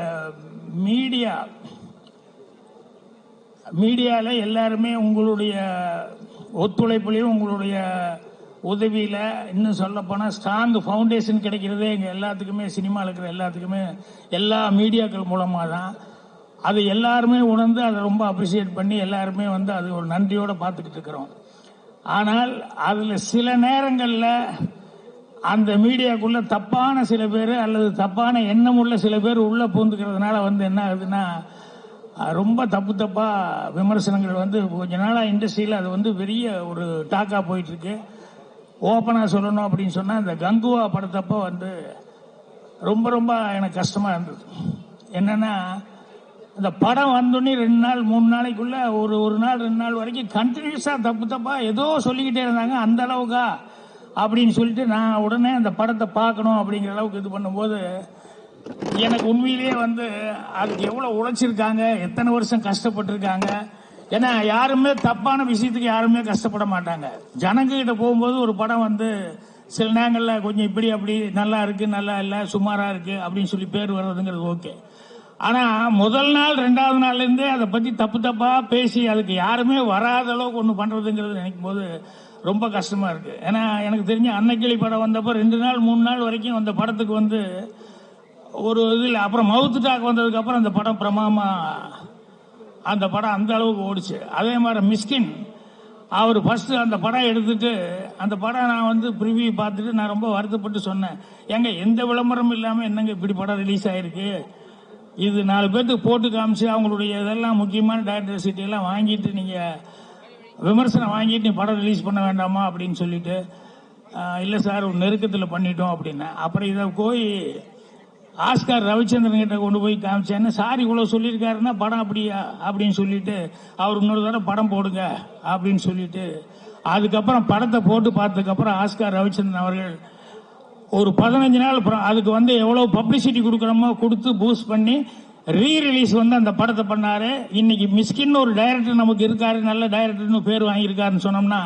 மீடியாவில் எல்லாருமே உங்களுடைய ஒத்துழைப்புலையும் உங்களுடைய உதவியில், இன்னும் சொல்லப்போனால் ஸ்ட்ராங் ஃபவுண்டேஷன் கிடைக்கிறதே எங்கள் எல்லாத்துக்குமே, சினிமாவில் இருக்கிற எல்லாத்துக்குமே எல்லா மீடியாக்கள் மூலமாக தான். அது எல்லாருமே உணர்ந்து அதை ரொம்ப அப்ரிசியேட் பண்ணி எல்லாருமே வந்து அது ஒரு நன்றியோடு பார்த்துக்கிட்டு இருக்கிறோம். ஆனால் அதில் சில நேரங்களில் அந்த மீடியாக்குள்ள தப்பான சில பேர் அல்லது தப்பான எண்ணம் உள்ள சில பேர் உள்ள பூந்துக்கிறதுனால வந்து என்ன ஆகுதுன்னா, ரொம்ப தப்பா விமர்சனங்கள் வந்து கொஞ்ச நாளா இண்டஸ்ட்ரியில் அது வந்து பெரிய ஒரு டாக்கா போயிட்டு இருக்கு. ஓப்பனா சொல்லணும் அப்படின்னு சொன்னா, இந்த கங்குவா படத்தப்போ வந்து ரொம்ப ரொம்ப எனக்கு கஷ்டமா இருந்தது. என்னன்னா, இந்த படம் வந்தோடனே 2 நாள் 3 நாளைக்குள்ள ஒரு நாள் 2 நாள் வரைக்கும் கண்டினியூஸா தப்பா ஏதோ சொல்லிக்கிட்டே இருந்தாங்க. அந்த அளவுக்கா அப்படின்னு சொல்லிட்டு நான் உடனே அந்த படத்தை பார்க்கணும் அப்படிங்கிற அளவுக்கு இது பண்ணும்போது எனக்கு உண்மையிலேயே வந்து அதுக்கு எவ்வளவு உழைச்சிருக்காங்க, எத்தனை வருஷம் கஷ்டப்பட்டிருக்காங்க. ஏன்னா யாருமே தப்பான விஷயத்துக்கு யாருமே கஷ்டப்பட மாட்டாங்க. ஜனங்க கிட்ட போகும்போது ஒரு படம் வந்து சில நேரங்களில் கொஞ்சம் இப்படி அப்படி நல்லா இருக்கு, நல்லா இல்லை, சுமாரா இருக்கு அப்படின்னு சொல்லி பேர் வர்றதுங்கிறது ஓகே. ஆனா முதல் நாள் 2வது நாள்ல இருந்தே அதை பத்தி தப்பா பேசி அதுக்கு யாருமே வராத அளவுக்கு ஒண்ணு பண்றதுங்கிறது நினைக்கும் போது ரொம்ப கஷ்டமா இருக்கு. ஏன்னா எனக்கு தெரிஞ்ச அன்னைக்கிளி படம் வந்தப்போ 2 நாள் 3 நாள் வரைக்கும் அந்த படத்துக்கு வந்து ஒரு இதில், அப்புறம் மவுத் டாக் வந்ததுக்கு அப்புறம் அந்த படம் பிரமாமா அந்த படம் அந்த அளவுக்கு ஓடிச்சு. அதே மாதிரி மிஸ்கின் அவர் ஃபர்ஸ்ட் அந்த படம் எடுத்துட்டு, அந்த படம் நான் வந்து ப்ரிவியூ பார்த்துட்டு நான் ரொம்ப வருத்தப்பட்டு சொன்னேன், ஏங்க எந்த விளம்பரமும் இல்லாமல் என்னங்க இப்படி படம் ரிலீஸ் ஆயிருக்கு, இது 4 பேர்த்துக்கு போட்டு காமிச்சு அவங்களுடைய இதெல்லாம் முக்கியமான டைரக்டர் சீட் எல்லாம் வாங்கிட்டு நீங்க விமர்சனம் வாங்கிட்டு நீ படம் ரிலீஸ் பண்ண வேண்டாமா அப்படின்னு சொல்லிட்டு, இல்லை சார் ஒரு நெருக்கத்தில் பண்ணிட்டோம் அப்படின்னு. அப்புறம் இதை போய் ஆஸ்கார் ரவிச்சந்திரன் கிட்ட கொண்டு போய் காமிச்சேன்னு, சார் இவ்வளவு சொல்லியிருக்காருன்னா படம் அப்படியா அப்படின்னு சொல்லிட்டு அவர் இன்னொரு தடவை படம் போடுங்க அப்படின்னு சொல்லிட்டு, அதுக்கப்புறம் படத்தை போட்டு பார்த்ததுக்கு அப்புறம் ஆஸ்கார் ரவிச்சந்திரன் அவர்கள் ஒரு 15 நாள் அதுக்கு வந்து எவ்வளவு பப்ளிசிட்டி கொடுக்கணுமோ கொடுத்து பூஸ்ட் பண்ணி ரீ-ரிலீஸ் வந்து அந்த படத்தை பண்ணாரு. இன்னைக்கு மிஸ்கின் ஒரு டைரக்டர் நமக்கு இருக்காரு, நல்ல டைரக்டர்னு பேர் வாங்கியிருக்காருன்னு சொன்னோம்னா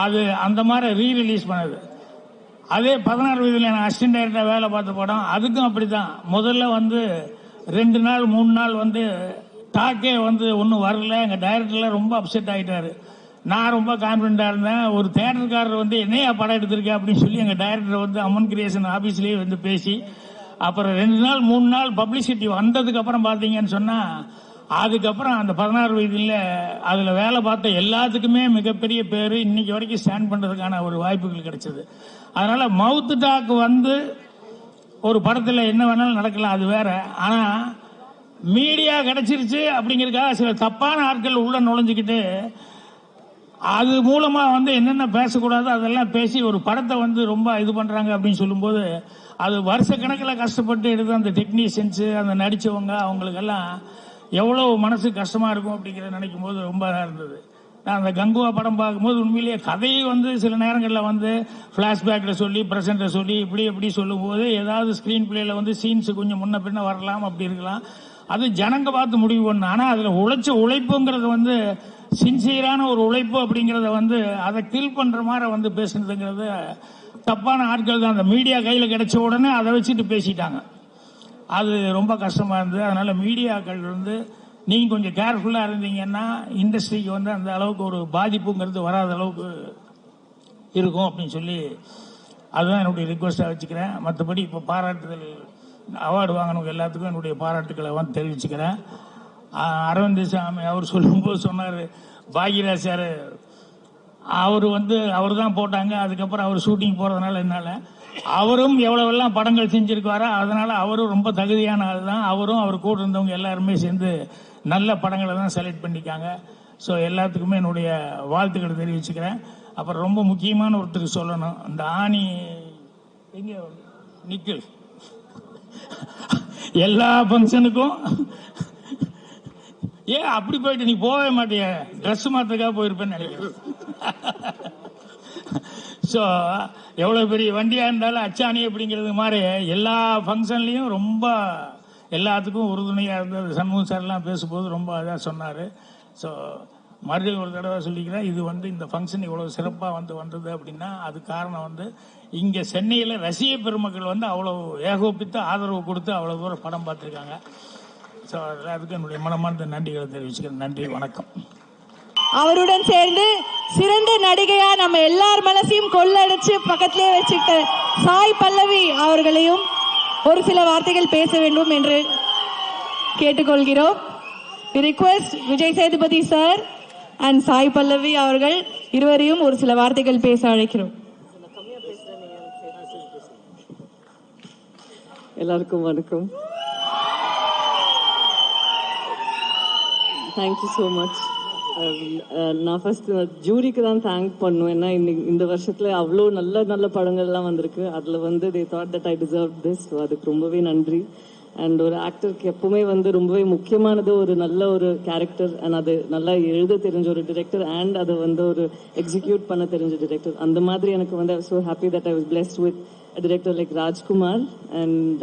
அது அந்த மாதிரி ரீ-ரிலீஸ் பண்ணது. அதே 16 வயதுல நான் அசிஸ்டன்ட் டைரக்டரா வேலை பார்த்த படம், அதுக்கும் அப்படிதான். முதல்ல வந்து 2 நாள் 3 நாள் வந்து டாக்கே வந்து ஒன்றும் வரல, எங்க டைரக்டர்ல ரொம்ப அப்செட் ஆகிட்டாரு. நான் ரொம்ப கான்பிடண்டா இருந்தேன். ஒரு தேட்டருக்காரர் வந்து என்னையா படம் எடுத்திருக்கேன் அப்படின்னு சொல்லி எங்க டைரக்டர் வந்து அம்மன் கிரியேஷன் ஆபீஸ்லயே வந்து பேசி, அப்புறம் 2 நாள் 3 நாள் பப்ளிசிட்டி வந்ததுக்கு அப்புறம் பாத்தீங்கன்னு சொன்னா, அதுக்கப்புறம் அந்த 16 வயதுல அதுல வேலை பார்த்த எல்லாத்துக்குமே மிகப்பெரிய பேரு இன்னைக்கு வரைக்கும் ஸ்டாண்ட் பண்றதுக்கான ஒரு வாய்ப்புகள் கிடைச்சது. அதனால மவுத் டாக் வந்து ஒரு படத்துல என்ன வேணாலும் நடக்கலாம், அது வேற. ஆனா மீடியா கிடைச்சிருச்சு அப்படிங்கறதுக்காக சில தப்பான ஆட்கள் உள்ள நுழைஞ்சுக்கிட்டு அது மூலமா வந்து என்னென்ன பேசக்கூடாது அதெல்லாம் பேசி ஒரு படத்தை வந்து ரொம்ப இது பண்றாங்க அப்படின்னு சொல்லும்போது, அது வருஷ கணக்கில் கஷ்டப்பட்டு எடுத்து அந்த டெக்னீஷியன்ஸ் அந்த நடிச்சவங்க அவங்களுக்கெல்லாம் எவ்வளவு மனசு கஷ்டமா இருக்கும் அப்படிங்கிறத நினைக்கும் போது ரொம்ப இருந்தது. நான் அந்த கங்குவா படம் பார்க்கும்போது உண்மையிலேயே கதையை வந்து சில நேரங்களில் வந்து பிளாஷ்பேக்ல சொல்லி பிரசன்ட்ல சொல்லி இப்படி எப்படி சொல்லும் போது ஏதாவது ஸ்கிரீன் பிளேல வந்து சீன்ஸ் கொஞ்சம் முன்ன பின்ன வரலாம், அப்படி இருக்கலாம். அது ஜனங்க பார்த்து முடிவு பண்ணு. ஆனா அதுல உழைச்ச உழைப்புங்கிறது வந்து சின்சியரான ஒரு உழைப்பு அப்படிங்கறத வந்து அதை கில் பண்ற மாதிரி வந்து பேசுனதுங்கிறது தப்பான ஆட்கள் தான். அந்த மீடியா கையில கிடைச்ச உடனே அதை வச்சுட்டு பேசிட்டாங்க. அது ரொம்ப கஷ்டமா இருந்தது. அதனால மீடியாக்கள் வந்து நீங்க கொஞ்சம் கேர்ஃபுல்லா இருந்தீங்கன்னா இண்டஸ்ட்ரிக்கு வந்து அந்த அளவுக்கு ஒரு பாதிப்புங்கிறது வராத அளவுக்கு இருக்கும் அப்படின்னு சொல்லி அதுதான் என்னுடைய ரிக்வஸ்டா வச்சுக்கிறேன். மற்றபடி இப்போ பாராட்டுதல் அவார்டு வாங்கினவங்க எல்லாத்துக்கும் என்னுடைய பாராட்டுக்களை வந்து தெரிவிச்சுக்கிறேன். அரவிந்த் சாமி அவர் சொல்லும்போது சொன்னார், பாக்யராஜ் சார் அவர் தான் போட்டாங்க, அதுக்கப்புறம் அவர் ஷூட்டிங் போறதுனால என்னால அவரும் எவ்வளவெல்லாம் படங்கள் செஞ்சிருக்காரோ அதனால அவரும் ரொம்ப தகுதியான ஆள் தான். அவரும் அவர் கூட இருந்தவங்க எல்லாருமே சேர்ந்து நல்ல படங்களை தான் செலக்ட் பண்ணிக்காங்க. ஸோ எல்லாத்துக்குமே என்னுடைய வாழ்த்துக்களை தெரிவிச்சுக்கிறேன். அப்புறம் ரொம்ப முக்கியமான ஒருத்தருக்கு சொல்லணும், இந்த ஆணி எங்க நிக்கல் எல்லா ஃபங்க்ஷனுக்கும் ஏன் அப்படி போயிட்டு நீ போகவே மாட்டிய, ட்ரெஸ் மாத்துக்காக போயிருப்பேன்னு நினைக்கிறேன். ஸோ எவ்வளவு பெரிய வண்டியா இருந்தாலும் அச்சாணி அப்படிங்கிறது மாதிரி எல்லா ஃபங்க்ஷன்லயும் ரொம்ப எல்லாத்துக்கும் உறுதுணையா இருந்தது. சண்முகம் சார் எல்லாம் பேசும்போது ரொம்ப அதான் சொன்னாரு. ஸோ மறுபடியும் ஒரு தடவை சொல்லிக்கிறேன், இது இந்த ஃபங்க்ஷன் இவ்வளோ சிறப்பாக வந்தது அப்படின்னா அது காரணம் இங்கே சென்னையில் ரசிக பெருமக்கள் அவ்வளோ ஏகோபித்து ஆதரவு கொடுத்து அவ்வளோ தூரம் படம் பார்த்துருக்காங்க. ஸோ அதுக்கு என்னுடைய மனமார்ந்த நன்றிகளை தெரிவிச்சுக்கிறேன். நன்றி, வணக்கம். அவருடன் சேர்ந்து சிறந்த நடிகையா நம்ம எல்லார் மனசையும் கொள்ளடிச்சு பக்கத்திலே வச்சுக்கிட்ட சாய் பல்லவி அவர்களையும் ஒரு சில வார்த்தைகள் பேச வேண்டும் என்று கேட்டுக்கொள்கிறோம். Request Vijay Sethupathi sir and Sai Pallavi அவர்கள் இருவரையும் ஒரு சில வார்த்தைகள் பேச அழைக்கிறோம். எல்லாருக்கும் வணக்கம். Thank you so much. நான் ஃபர்ஸ்ட் ஜூரிக்கு தான் தேங்க் பண்ணுவேன். ஏன்னா இந்த வருஷத்துல அவ்வளோ நல்ல நல்ல படங்கள்லாம் வந்திருக்கு. அதில் they thought that I deserve this. So அதுக்கு ரொம்பவே நன்றி. அண்ட் ஒரு ஆக்டருக்கு எப்பவுமே ரொம்பவே முக்கியமானது ஒரு நல்ல ஒரு கேரக்டர் அண்ட் அது நல்லா எழுத தெரிஞ்ச ஒரு டிரெக்டர் அண்ட் அதை ஒரு எக்ஸிக்யூட் பண்ண தெரிஞ்ச டிரெக்டர். அந்த மாதிரி எனக்கு I was so happy that I was blessed with director like Rajkumar. And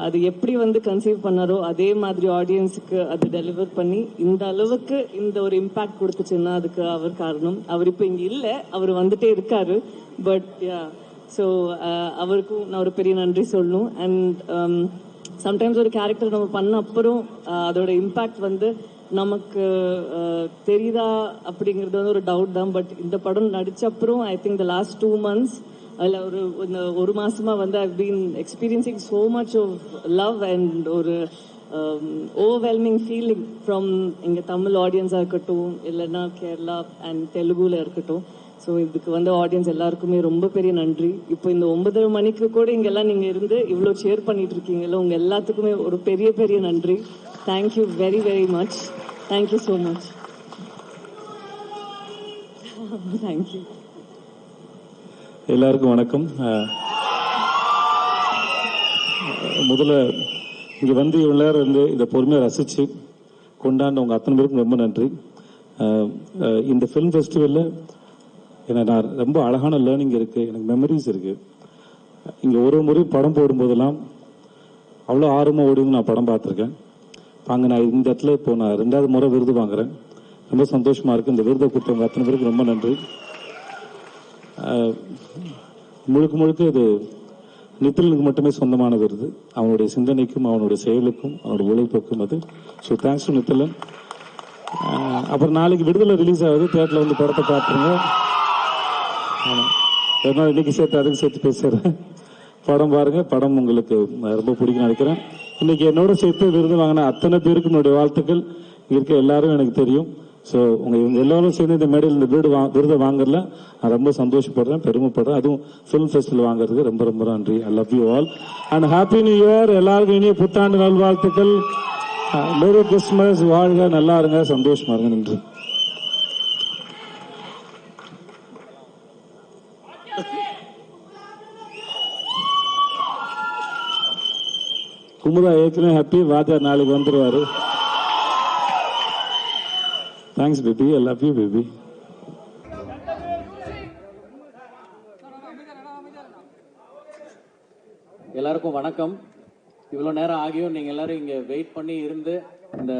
அது எப்படி கன்சீவ் பண்ணாரோ அதே மாதிரி ஆடியன்ஸுக்கு அது டெலிவர் பண்ணி இந்த அளவுக்கு இந்த ஒரு இம்பாக்ட் கொடுத்துச்சுன்னா அதுக்கு அவர் காரணம். அவர் இப்போ இங்கே இல்லை, அவர் வந்துட்டே இருக்காரு. பட் ஸோ அவருக்கும் நான் ஒரு பெரிய நன்றி சொல்லணும். அண்ட் சம்டைம்ஸ் ஒரு கேரக்டர் நம்ம பண்ண அப்புறம் அதோட இம்பாக்ட் நமக்கு தெரியுதா அப்படிங்கிறது ஒரு டவுட் தான். பட் இந்த படம் நடிச்ச அப்புறம் I think the last 2 months அதில் ஒரு மாசமா I've been experiencing so much of love and ஒரு ஓவர்வெல்மிங் ஃபீலிங் ஃப்ரம் இங்கே தமிழ் ஆடியன்ஸாக இருக்கட்டும், இல்லைன்னா கேரளா அண்ட் தெலுங்குல இருக்கட்டும். ஸோ இதுக்கு ஆடியன்ஸ் எல்லாருக்குமே ரொம்ப பெரிய நன்றி. இப்போ இந்த 9:30 மணிக்கு கூட இங்கெல்லாம் நீங்கள் இருந்து இவ்வளோ ஷேர் பண்ணிட்டு இருக்கீங்களோ உங்கள் எல்லாத்துக்குமே ஒரு பெரிய பெரிய நன்றி. Thank you very very much. Thank you so much. Thank you. எல்லாருக்கும் வணக்கம். முதல்ல இங்கே இவ்வளோ நேரம் இருந்து இதை பொறுமையாக ரசித்து கொண்டாண்டவங்க அத்தனை பேருக்கும் ரொம்ப நன்றி. இந்த ஃபிலிம் ஃபெஸ்டிவலில் நான் ரொம்ப அழகான லேர்னிங் இருக்குது, எனக்கு மெமரிஸ் இருக்குது. இங்கே ஒரு முறை படம் போடும்போதெல்லாம் அவ்வளோ ஆர்வமாக ஓடியும் நான் படம் பார்த்துருக்கேன். அங்கே நான் இந்த இடத்துல இப்போ நான் 2வது முறை விருது வாங்குறேன். ரொம்ப சந்தோஷமாக இருக்குது. இந்த விருதை கொடுத்தவங்க அத்தனை பேருக்கு ரொம்ப நன்றி. முழுக்க முழுக்க இது நித்திலனுக்கு மட்டுமே சொந்தமான விருது. அவனுடைய சிந்தனைக்கும் அவனுடைய செயலுக்கும் அவனுடைய உழைப்புக்கும் அது. So thanks to Nithilan. அப்புறம் நாளைக்கு விடுதலை ரிலீஸ் ஆகுது, தியேட்டரில் படத்தை பார்த்துருங்க. ஆமாம், இன்னைக்கு சேர்த்து அதுக்கு சேர்த்து பேசுகிறேன். படம் பாருங்க, படம் உங்களுக்கு ரொம்ப பிடிக்கும் நினைக்கிறேன். இன்னைக்கு என்னோட சேர்த்து விருது வாங்கின அத்தனை பேருக்கு என்னுடைய வாழ்த்துக்கள். இருக்க எல்லாரும் எனக்கு தெரியும். ஸோ இவங்க எல்லாரும் சேர்ந்து இந்த மேடையில் இந்த விருதை வாங்கல நான் ரொம்ப சந்தோஷப்படுறேன், பெருமைப்படுறேன். அதுவும் ஃபிலிம் ஃபெஸ்டிவல் வாங்குறதுக்கு ரொம்ப ரொம்ப நன்றி. I love you all and happy new year. எல்லாருக்கும் இனிய புத்தாண்டு நல்வாழ்த்துக்கள். Merry Christmas. வாழ்க, நல்லா இருங்க, சந்தோஷமா இருங்க. நன்றி. குமுதா ஏற்கனவே ஹாப்பி. வாத்தியார் நாளைக்கு வந்துருவாரு. Thanks, baby. I love you, baby. எல்லாருக்கும் வணக்கம். இவ்வளோ நேரம் ஆகியும் நீங்கள் எல்லாரும் இங்கே வெயிட் பண்ணி இருந்து இந்த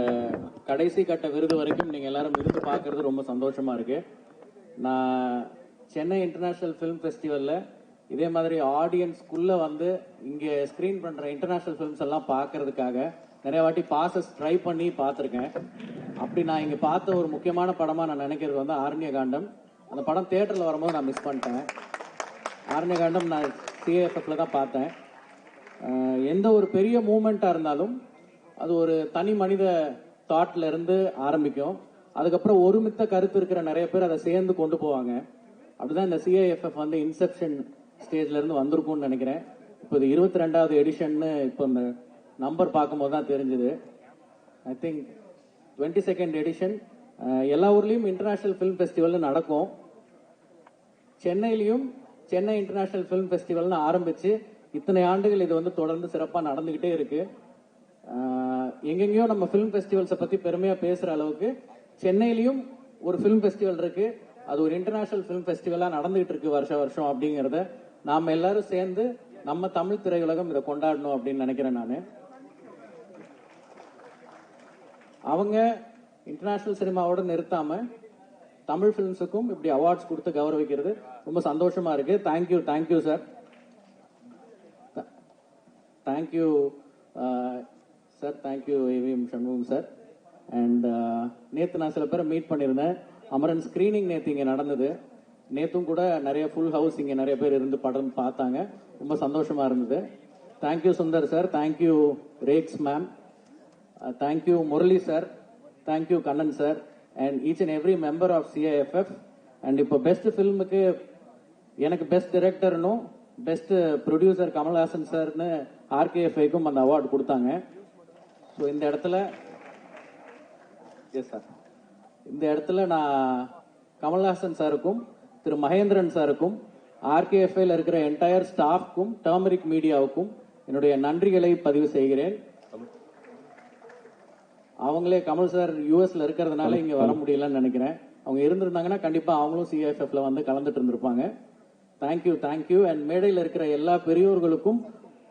கடைசி கட்ட விருது வரைக்கும் நீங்கள் எல்லாரும் விருது பார்க்கறது ரொம்ப சந்தோஷமா இருக்கு. நான் சென்னை இன்டர்நேஷனல் ஃபிலிம் ஃபெஸ்டிவலில் இதே மாதிரி ஆடியன்ஸ்குள்ளே இங்கே ஸ்க்ரீன் பண்ணுற இன்டர்நேஷனல் ஃபிலிம்ஸ் எல்லாம் பார்க்கறதுக்காக நிறைய வாட்டி பாசஸ் ட்ரை பண்ணி பார்த்துருக்கேன். அப்படி நான் இங்கே பார்த்த ஒரு முக்கியமான படமாக நான் நினைக்கிறது ஆரண்யகாண்டம். அந்த படம் தியேட்டரில் வரும்போது நான் மிஸ் பண்ணிட்டேன். ஆரண்யகாண்டம் நான் சிஏஎஃப்எஃப்ல தான் பார்த்தேன். எந்த ஒரு பெரிய மூமெண்ட்டாக இருந்தாலும் அது ஒரு தனி மனித தாட்ல இருந்து ஆரம்பிக்கும். அதுக்கப்புறம் ஒருமித்த கருத்து இருக்கிற நிறைய பேர் அதை சேர்ந்து கொண்டு போவாங்க. அப்படிதான் இந்த சிஏஎஃப்எஃப் இன்செப்ஷன் ஸ்டேஜ்ல இருந்து வந்திருக்கும்னு நினைக்கிறேன். இப்போ இது 22வது எடிஷன்னு இப்போ இந்த நம்பர் பார்க்கும்போது தான் தெரிஞ்சது. I think 22nd edition. எல்லா ஊர்லேயும் இன்டர்நேஷனல் ஃபிலிம் ஃபெஸ்டிவல் நடக்கும். சென்னையிலையும் சென்னை இன்டர்நேஷனல் ஃபிலிம் ஃபெஸ்டிவல்னு ஆரம்பிச்சு இத்தனை ஆண்டுகள் இது தொடர்ந்து சிறப்பாக நடந்துகிட்டே இருக்கு. எங்கெங்கேயோ நம்ம ஃபிலிம் ஃபெஸ்டிவல்ஸை பற்றி பெருமையாக பேசுகிற அளவுக்கு சென்னையிலையும் ஒரு ஃபிலிம் ஃபெஸ்டிவல் இருக்கு. அது ஒரு இன்டர்நேஷனல் ஃபிலிம் ஃபெஸ்டிவலாக நடந்துகிட்டு இருக்கு வருஷம் அப்படிங்கிறத நாம் எல்லாரும் சேர்ந்து நம்ம தமிழ் திரையுலகம் இதை கொண்டாடணும் அப்படின்னு நினைக்கிறேன். நான் அவங்க இன்டர்நேஷனல் சினிமாவோட நிறுத்தாம தமிழ் ஃபிலிம்ஸுக்கும் இப்படி அவார்ட்ஸ் கொடுத்து கௌரவிக்கிறது ரொம்ப சந்தோஷமா இருக்கு. Thank you sir. Thank you sir. Thank you AVM Shanmugam sir. And நேற்று நான் சில பேரை மீட் பண்ணியிருந்தேன். அமரன் ஸ்கிரீனிங் நேற்று இங்கே நடந்தது. நேற்றும் கூட நிறைய ஃபுல் ஹவுஸ் இங்கே நிறைய பேர் இருந்து படம் பார்த்தாங்க. ரொம்ப சந்தோஷமா இருந்தது. Thank you Sundar sir. Thank you Rex ma'am. Thank you Murali sir. Thank you Kannan sir. And each and every member of CIFF. And இப்போ பெஸ்ட் ஃபில்முக்கு எனக்கு பெஸ்ட் டைரக்டர்னும் பெஸ்ட் ப்ரொடியூசர் கமல்ஹாசன் சார்னு ஆர்கேஎஃப்ஐக்கும் அந்த அவார்டு கொடுத்தாங்க. ஸோ இந்த இடத்துல எஸ் சார், இந்த இடத்துல நான் கமல்ஹாசன் சாருக்கும் திரு மகேந்திரன் சாருக்கும் ஆர்கேஎஃப்ஐல இருக்கிற என்டையர் ஸ்டாஃப்க்கும் டர்மரிக் மீடியாவுக்கும் என்னுடைய நன்றிகளை பதிவு செய்கிறேன். அவங்களே கமல் சார் யூஎஸ்ல இருக்கிறதுனால இங்க வர முடியலன்னு நினைக்கிறேன். அவங்க இருந்திருந்தாங்கன்னா கண்டிப்பா அவங்களும் சிஐஎஃப்எஃப்ல வந்து கலந்துட்டு இருந்திருப்பாங்க. தேங்க்யூ. அண்ட் மேடையில் இருக்கிற எல்லா பெரியோர்களுக்கும்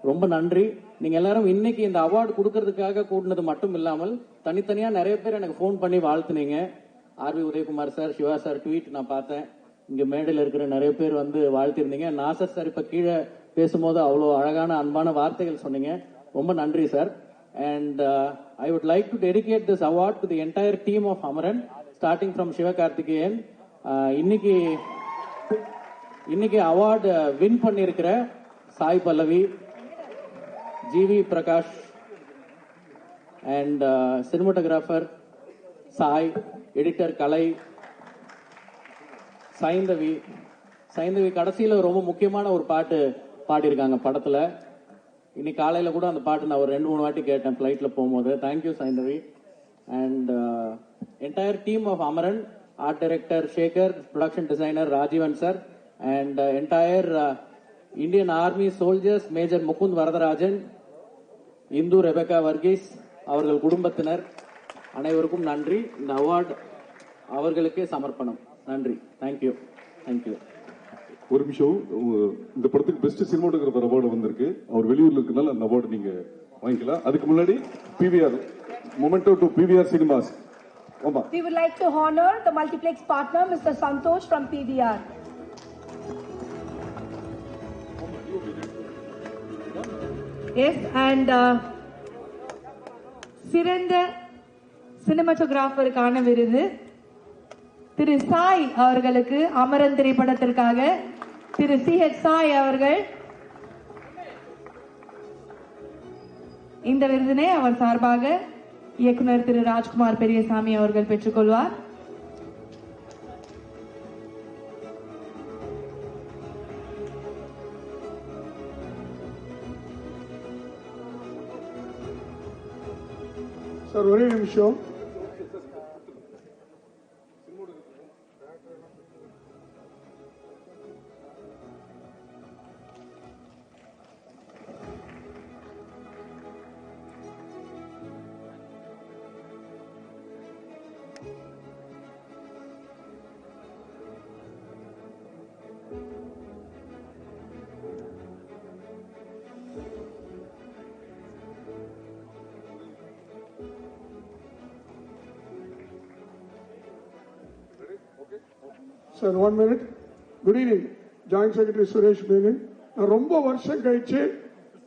ரொம்ப நன்றி. நீங்க எல்லாரும் இன்னைக்கு இந்த அவார்டு கொடுக்கறதுக்காக கூடினது மட்டும் இல்லாமல் தனித்தனியா நிறைய பேர் எனக்கு போன் பண்ணி வாழ்த்துனீங்க. RV Udhayakumar sir, Siva sir tweet நான் பார்த்தேன். இங்க மேடையில் இருக்கிற நிறைய பேர் வந்து வாழ்த்திருந்தீங்க. நாசர் சார் இப்ப கீழே பேசும்போது அவ்வளோ அழகான அன்பான வார்த்தைகள் சொன்னீங்க. ரொம்ப நன்றி sir. And I would like to dedicate this award to the entire team of Amaran, starting from Sivakarthikeyan. இன்னைக்கு அவார்டு வின் பண்ணிருக்கிற Sai Pallavi, GV Prakash and cinematographer Sai, editor Kalai, Saindhavi கடைசியில ரொம்ப முக்கியமான ஒரு பாட்டு பாடியிருக்காங்க படத்துல. இன்னைக்கு காலையில கூட அந்த பாட்டு நான் ஒரு 2-3 வாட்டி கேட்டேன் பிளைட்ல போகும்போது. Thank you Saindhavi. And entire team of Amaran, art director Sekar, production designer Rajeevan sir, and entire Indian army soldiers, major Mukund Varadarajan, Indhu Rebecca Varghese, அவர்கள் குடும்பத்தினர் அனைவருக்கும் நன்றி. இந்த அவார்டு அவர்களுக்கே சமர்ப்பணம். நன்றி. தேங்க்யூ. ஒரு நிமிஷம், இந்த படத்துக்கு பெஸ்ட் சினிமாட்டோகிராஃபர் அவார்டு வந்திருக்கு. அவர் வெளியூர்ல இருக்கனால அந்த அவார்டு நீங்க வாங்கிக்கலாம். அதுக்கு முன்னாடி PVR memento to PVR cinemas. We would like to honor the multiplex partner Mr. Santosh from PVR. Yes, and சிறந்த சினிமாட்டோகிராஃபருக்கான விருது திரு சாய் அவர்களுக்கு அமரன் திரைப்படத்திற்காக திரு CH சாய் அவர்கள் இந்த விருதினை அவர் சார்பாக இயக்குனர் திரு ராஜ்குமார் பெரியசாமி அவர்கள் பெற்றுக்கொள்வார். சார் ஒரே நிமிஷம். Sir 1 minute. Good evening. Joint secretary Suresh பேகன். நான் ரொம்ப வருஷம் கழிச்சு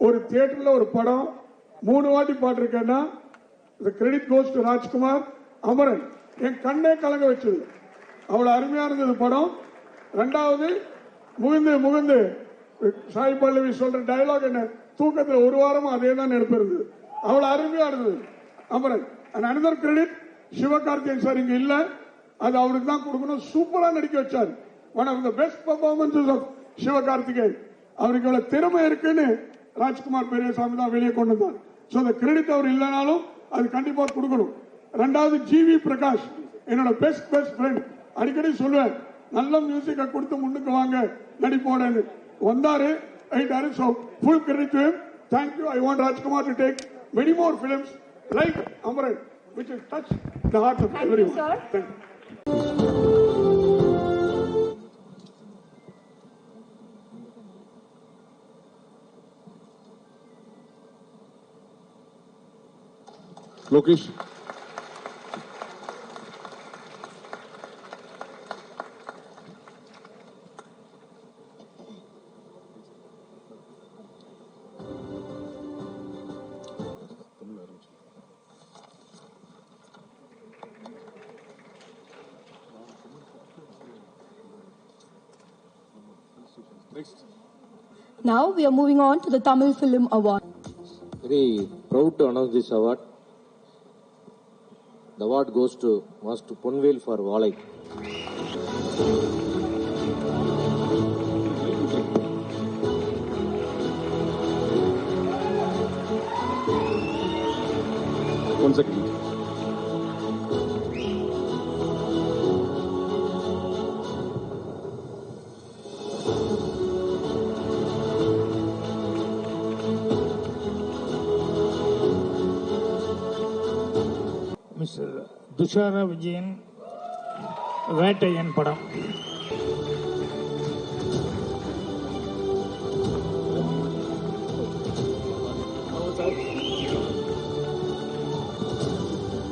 ஒரு தியேட்டர்ல ஒரு படம் 3 வாட்டி பாட்டிருக்கேன்னா the credit goes to Rajkumar Amaran. என் கண்ணே கலங்க வச்சது. அவ்வளவு அருமையா இருந்தது படம். ரெண்டாவது முகுந்து சாய் பல்லவி சொல்ற டயலாக் என்ன தூக்கத்தில் ஒரு வாரமா அதே தான் எடுப்பிருந்தது. அவ்வளவு அருமையா இருந்தது Amaran. And another credit Sivakarthikeyan sir இங்க இல்ல, அது அவருக்கு தான் கொடுக்கணும். சூப்பரா நடிக்க வச்சார். One of the best performances of Sivakarthikeyan. அவருக்கு எவ்வளவு திறமை இருக்குன்னு ராஜ்குமார் பெரியசாமி தான் வெளியே கொண்டு வந்தார். சோ அந்த கிரெடிட் அவர் இல்லைனாலும் அது கண்டிப்பா கொடுக்கணும். ரெண்டாவது ஜிவி பிரகாஷ், என்னோட பெஸ்ட் ஃப்ரெண்ட். அடிக்கடி சொல்லுவேன், நல்ல மியூசிக்கை கொடுத்து முன்னுக்கு வாங்க நடிப்போடன்னு. வந்தாரு, ஆயிட்டாரு. So full credit to him. Thank you. I want Rajkumar to take many more films like Amaran, which will touch the heart of everyone. Thank you, sir. Lokesh Now we are moving on to the Tamil Film Award. Very proud to announce this award. The award goes to Ponvel for Valai. One second. Mister Dushara Vijayan Vettaiyan படம்.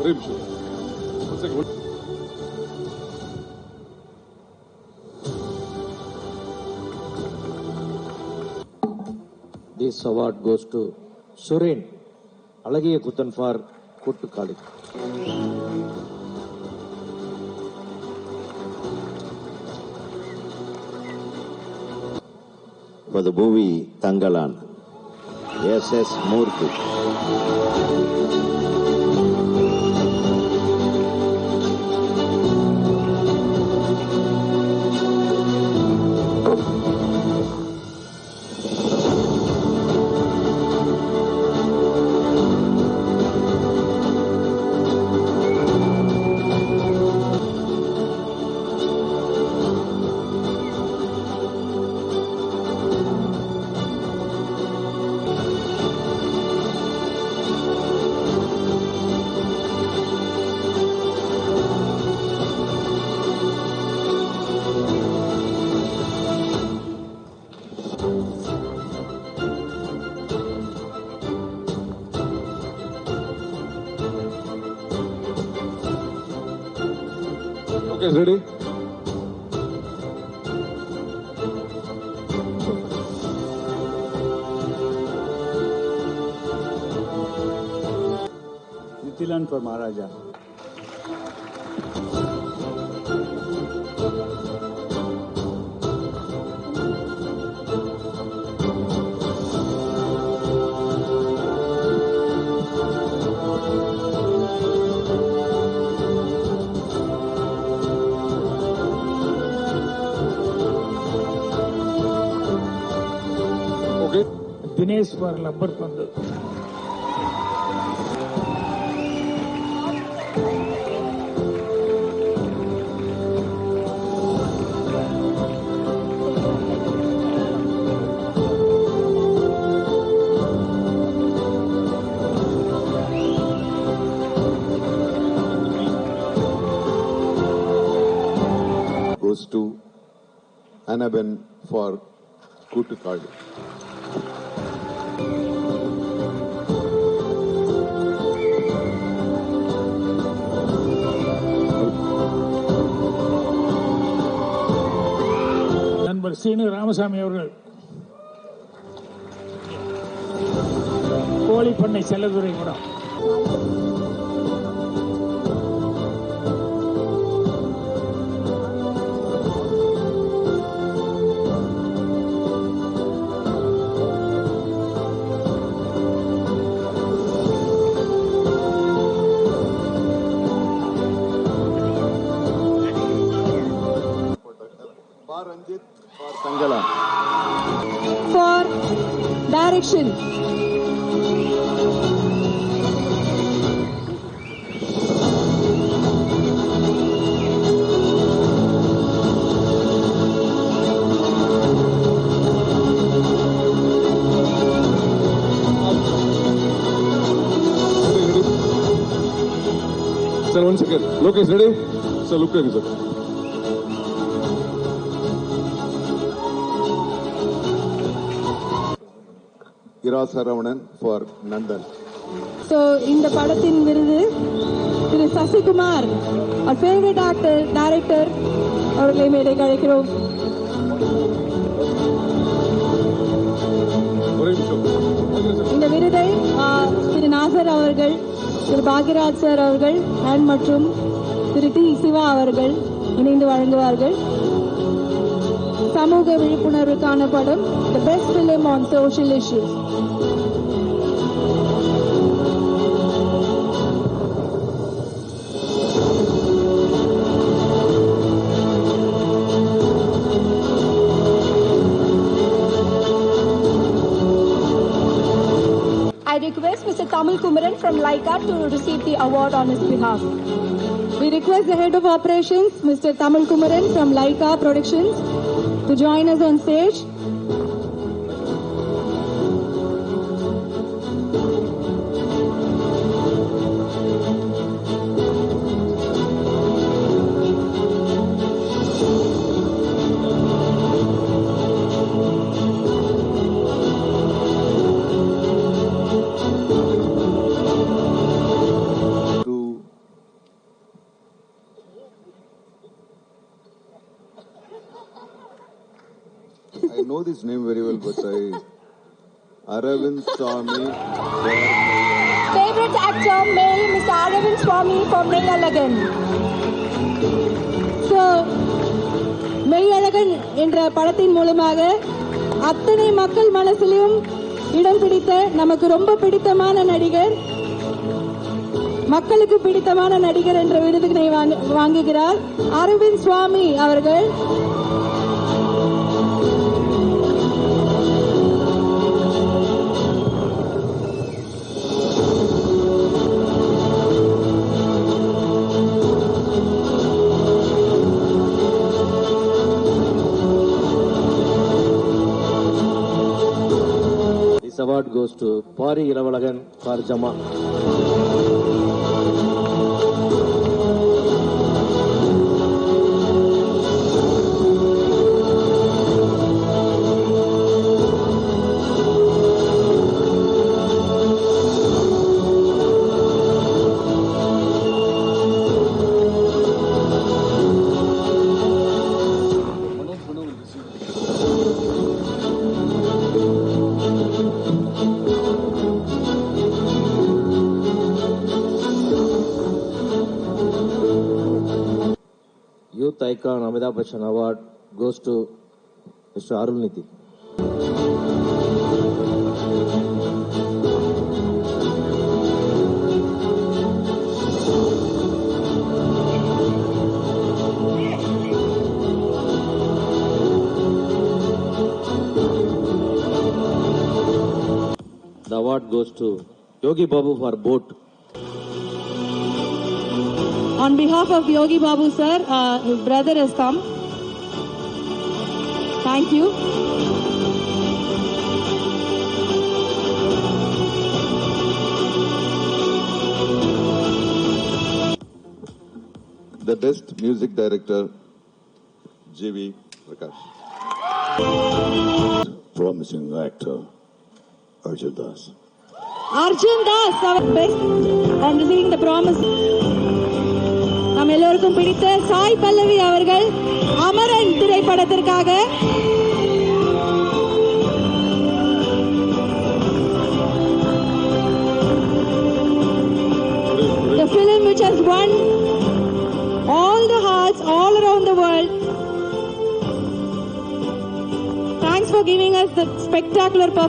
One second. This award goes to Suren Alagiya Kuthan for Kuttukali. For the movie Tangalan, S.S. Murthy. Okay, ready? Nithilan for Maharaja. Okay. Dinesh for rubber பந்து. Goes to Annabelle for Kuttukali. நண்பர் சீனு ராமசாமி அவர்கள் கோழிப்பண்ணை செல்லதுரை படம். Tangalan. For direction, Sir, one second. Lokesh, ready? Sir, look at sir. Ira Saravanan for Nandan. so இந்த படத்தின் விருது திரு Sasikumar, our favorite actor, director அவர்களை மேடைக்கு அழைக்கிறோம். இந்த விருதை திரு நாசர் அவர்கள், திரு பாக்யராஜ் சார் அவர்கள் மற்றும் திரு டி சிவா அவர்கள் இணைந்து வழங்குவார்கள். சமூக விழிப்புணர்வுக்கான படம், the best film on social issues. I request Mr. Tamil Kumaran from Laika to receive the award on his behalf. We request the head of operations, Mr. Tamil Kumaran from Laika Productions, to join us on stage. I know this name very well, but Aravind Swamy. Favorite actor male, Mr. Aravind Swamy from Neyalagan. So, Meiyazhagan என்ற படத்தின் மூலமாக அத்தனை மக்கள் மனசிலும் இடம் பிடித்த நமக்கு ரொம்ப பிடித்தமான நடிகர், மக்களுக்கு பிடித்தமான நடிகர் என்ற விருதினை வாங்குகிறார் அரவிந்த் சுவாமி அவர்கள். This award goes to Pari Iravalagan for Jama. Youth Icon Amitabh Bachchan Award goes to Mr. Arulniti. The award goes to Yogi Babu for Boat. On behalf of Yogi Babu sir, his brother has come. Thank you. The best music director, G.V. Prakash. Promising actor, Arjun Das. Arjun Das, our best on receiving the promise. நம் எல்லோருக்கும் பிடித்த சாய் பல்லவி அவர்கள் அமரன் திரைப்படத்திற்காக the film which has won all the hearts all around the world. Thanks for giving us the spectacular performance.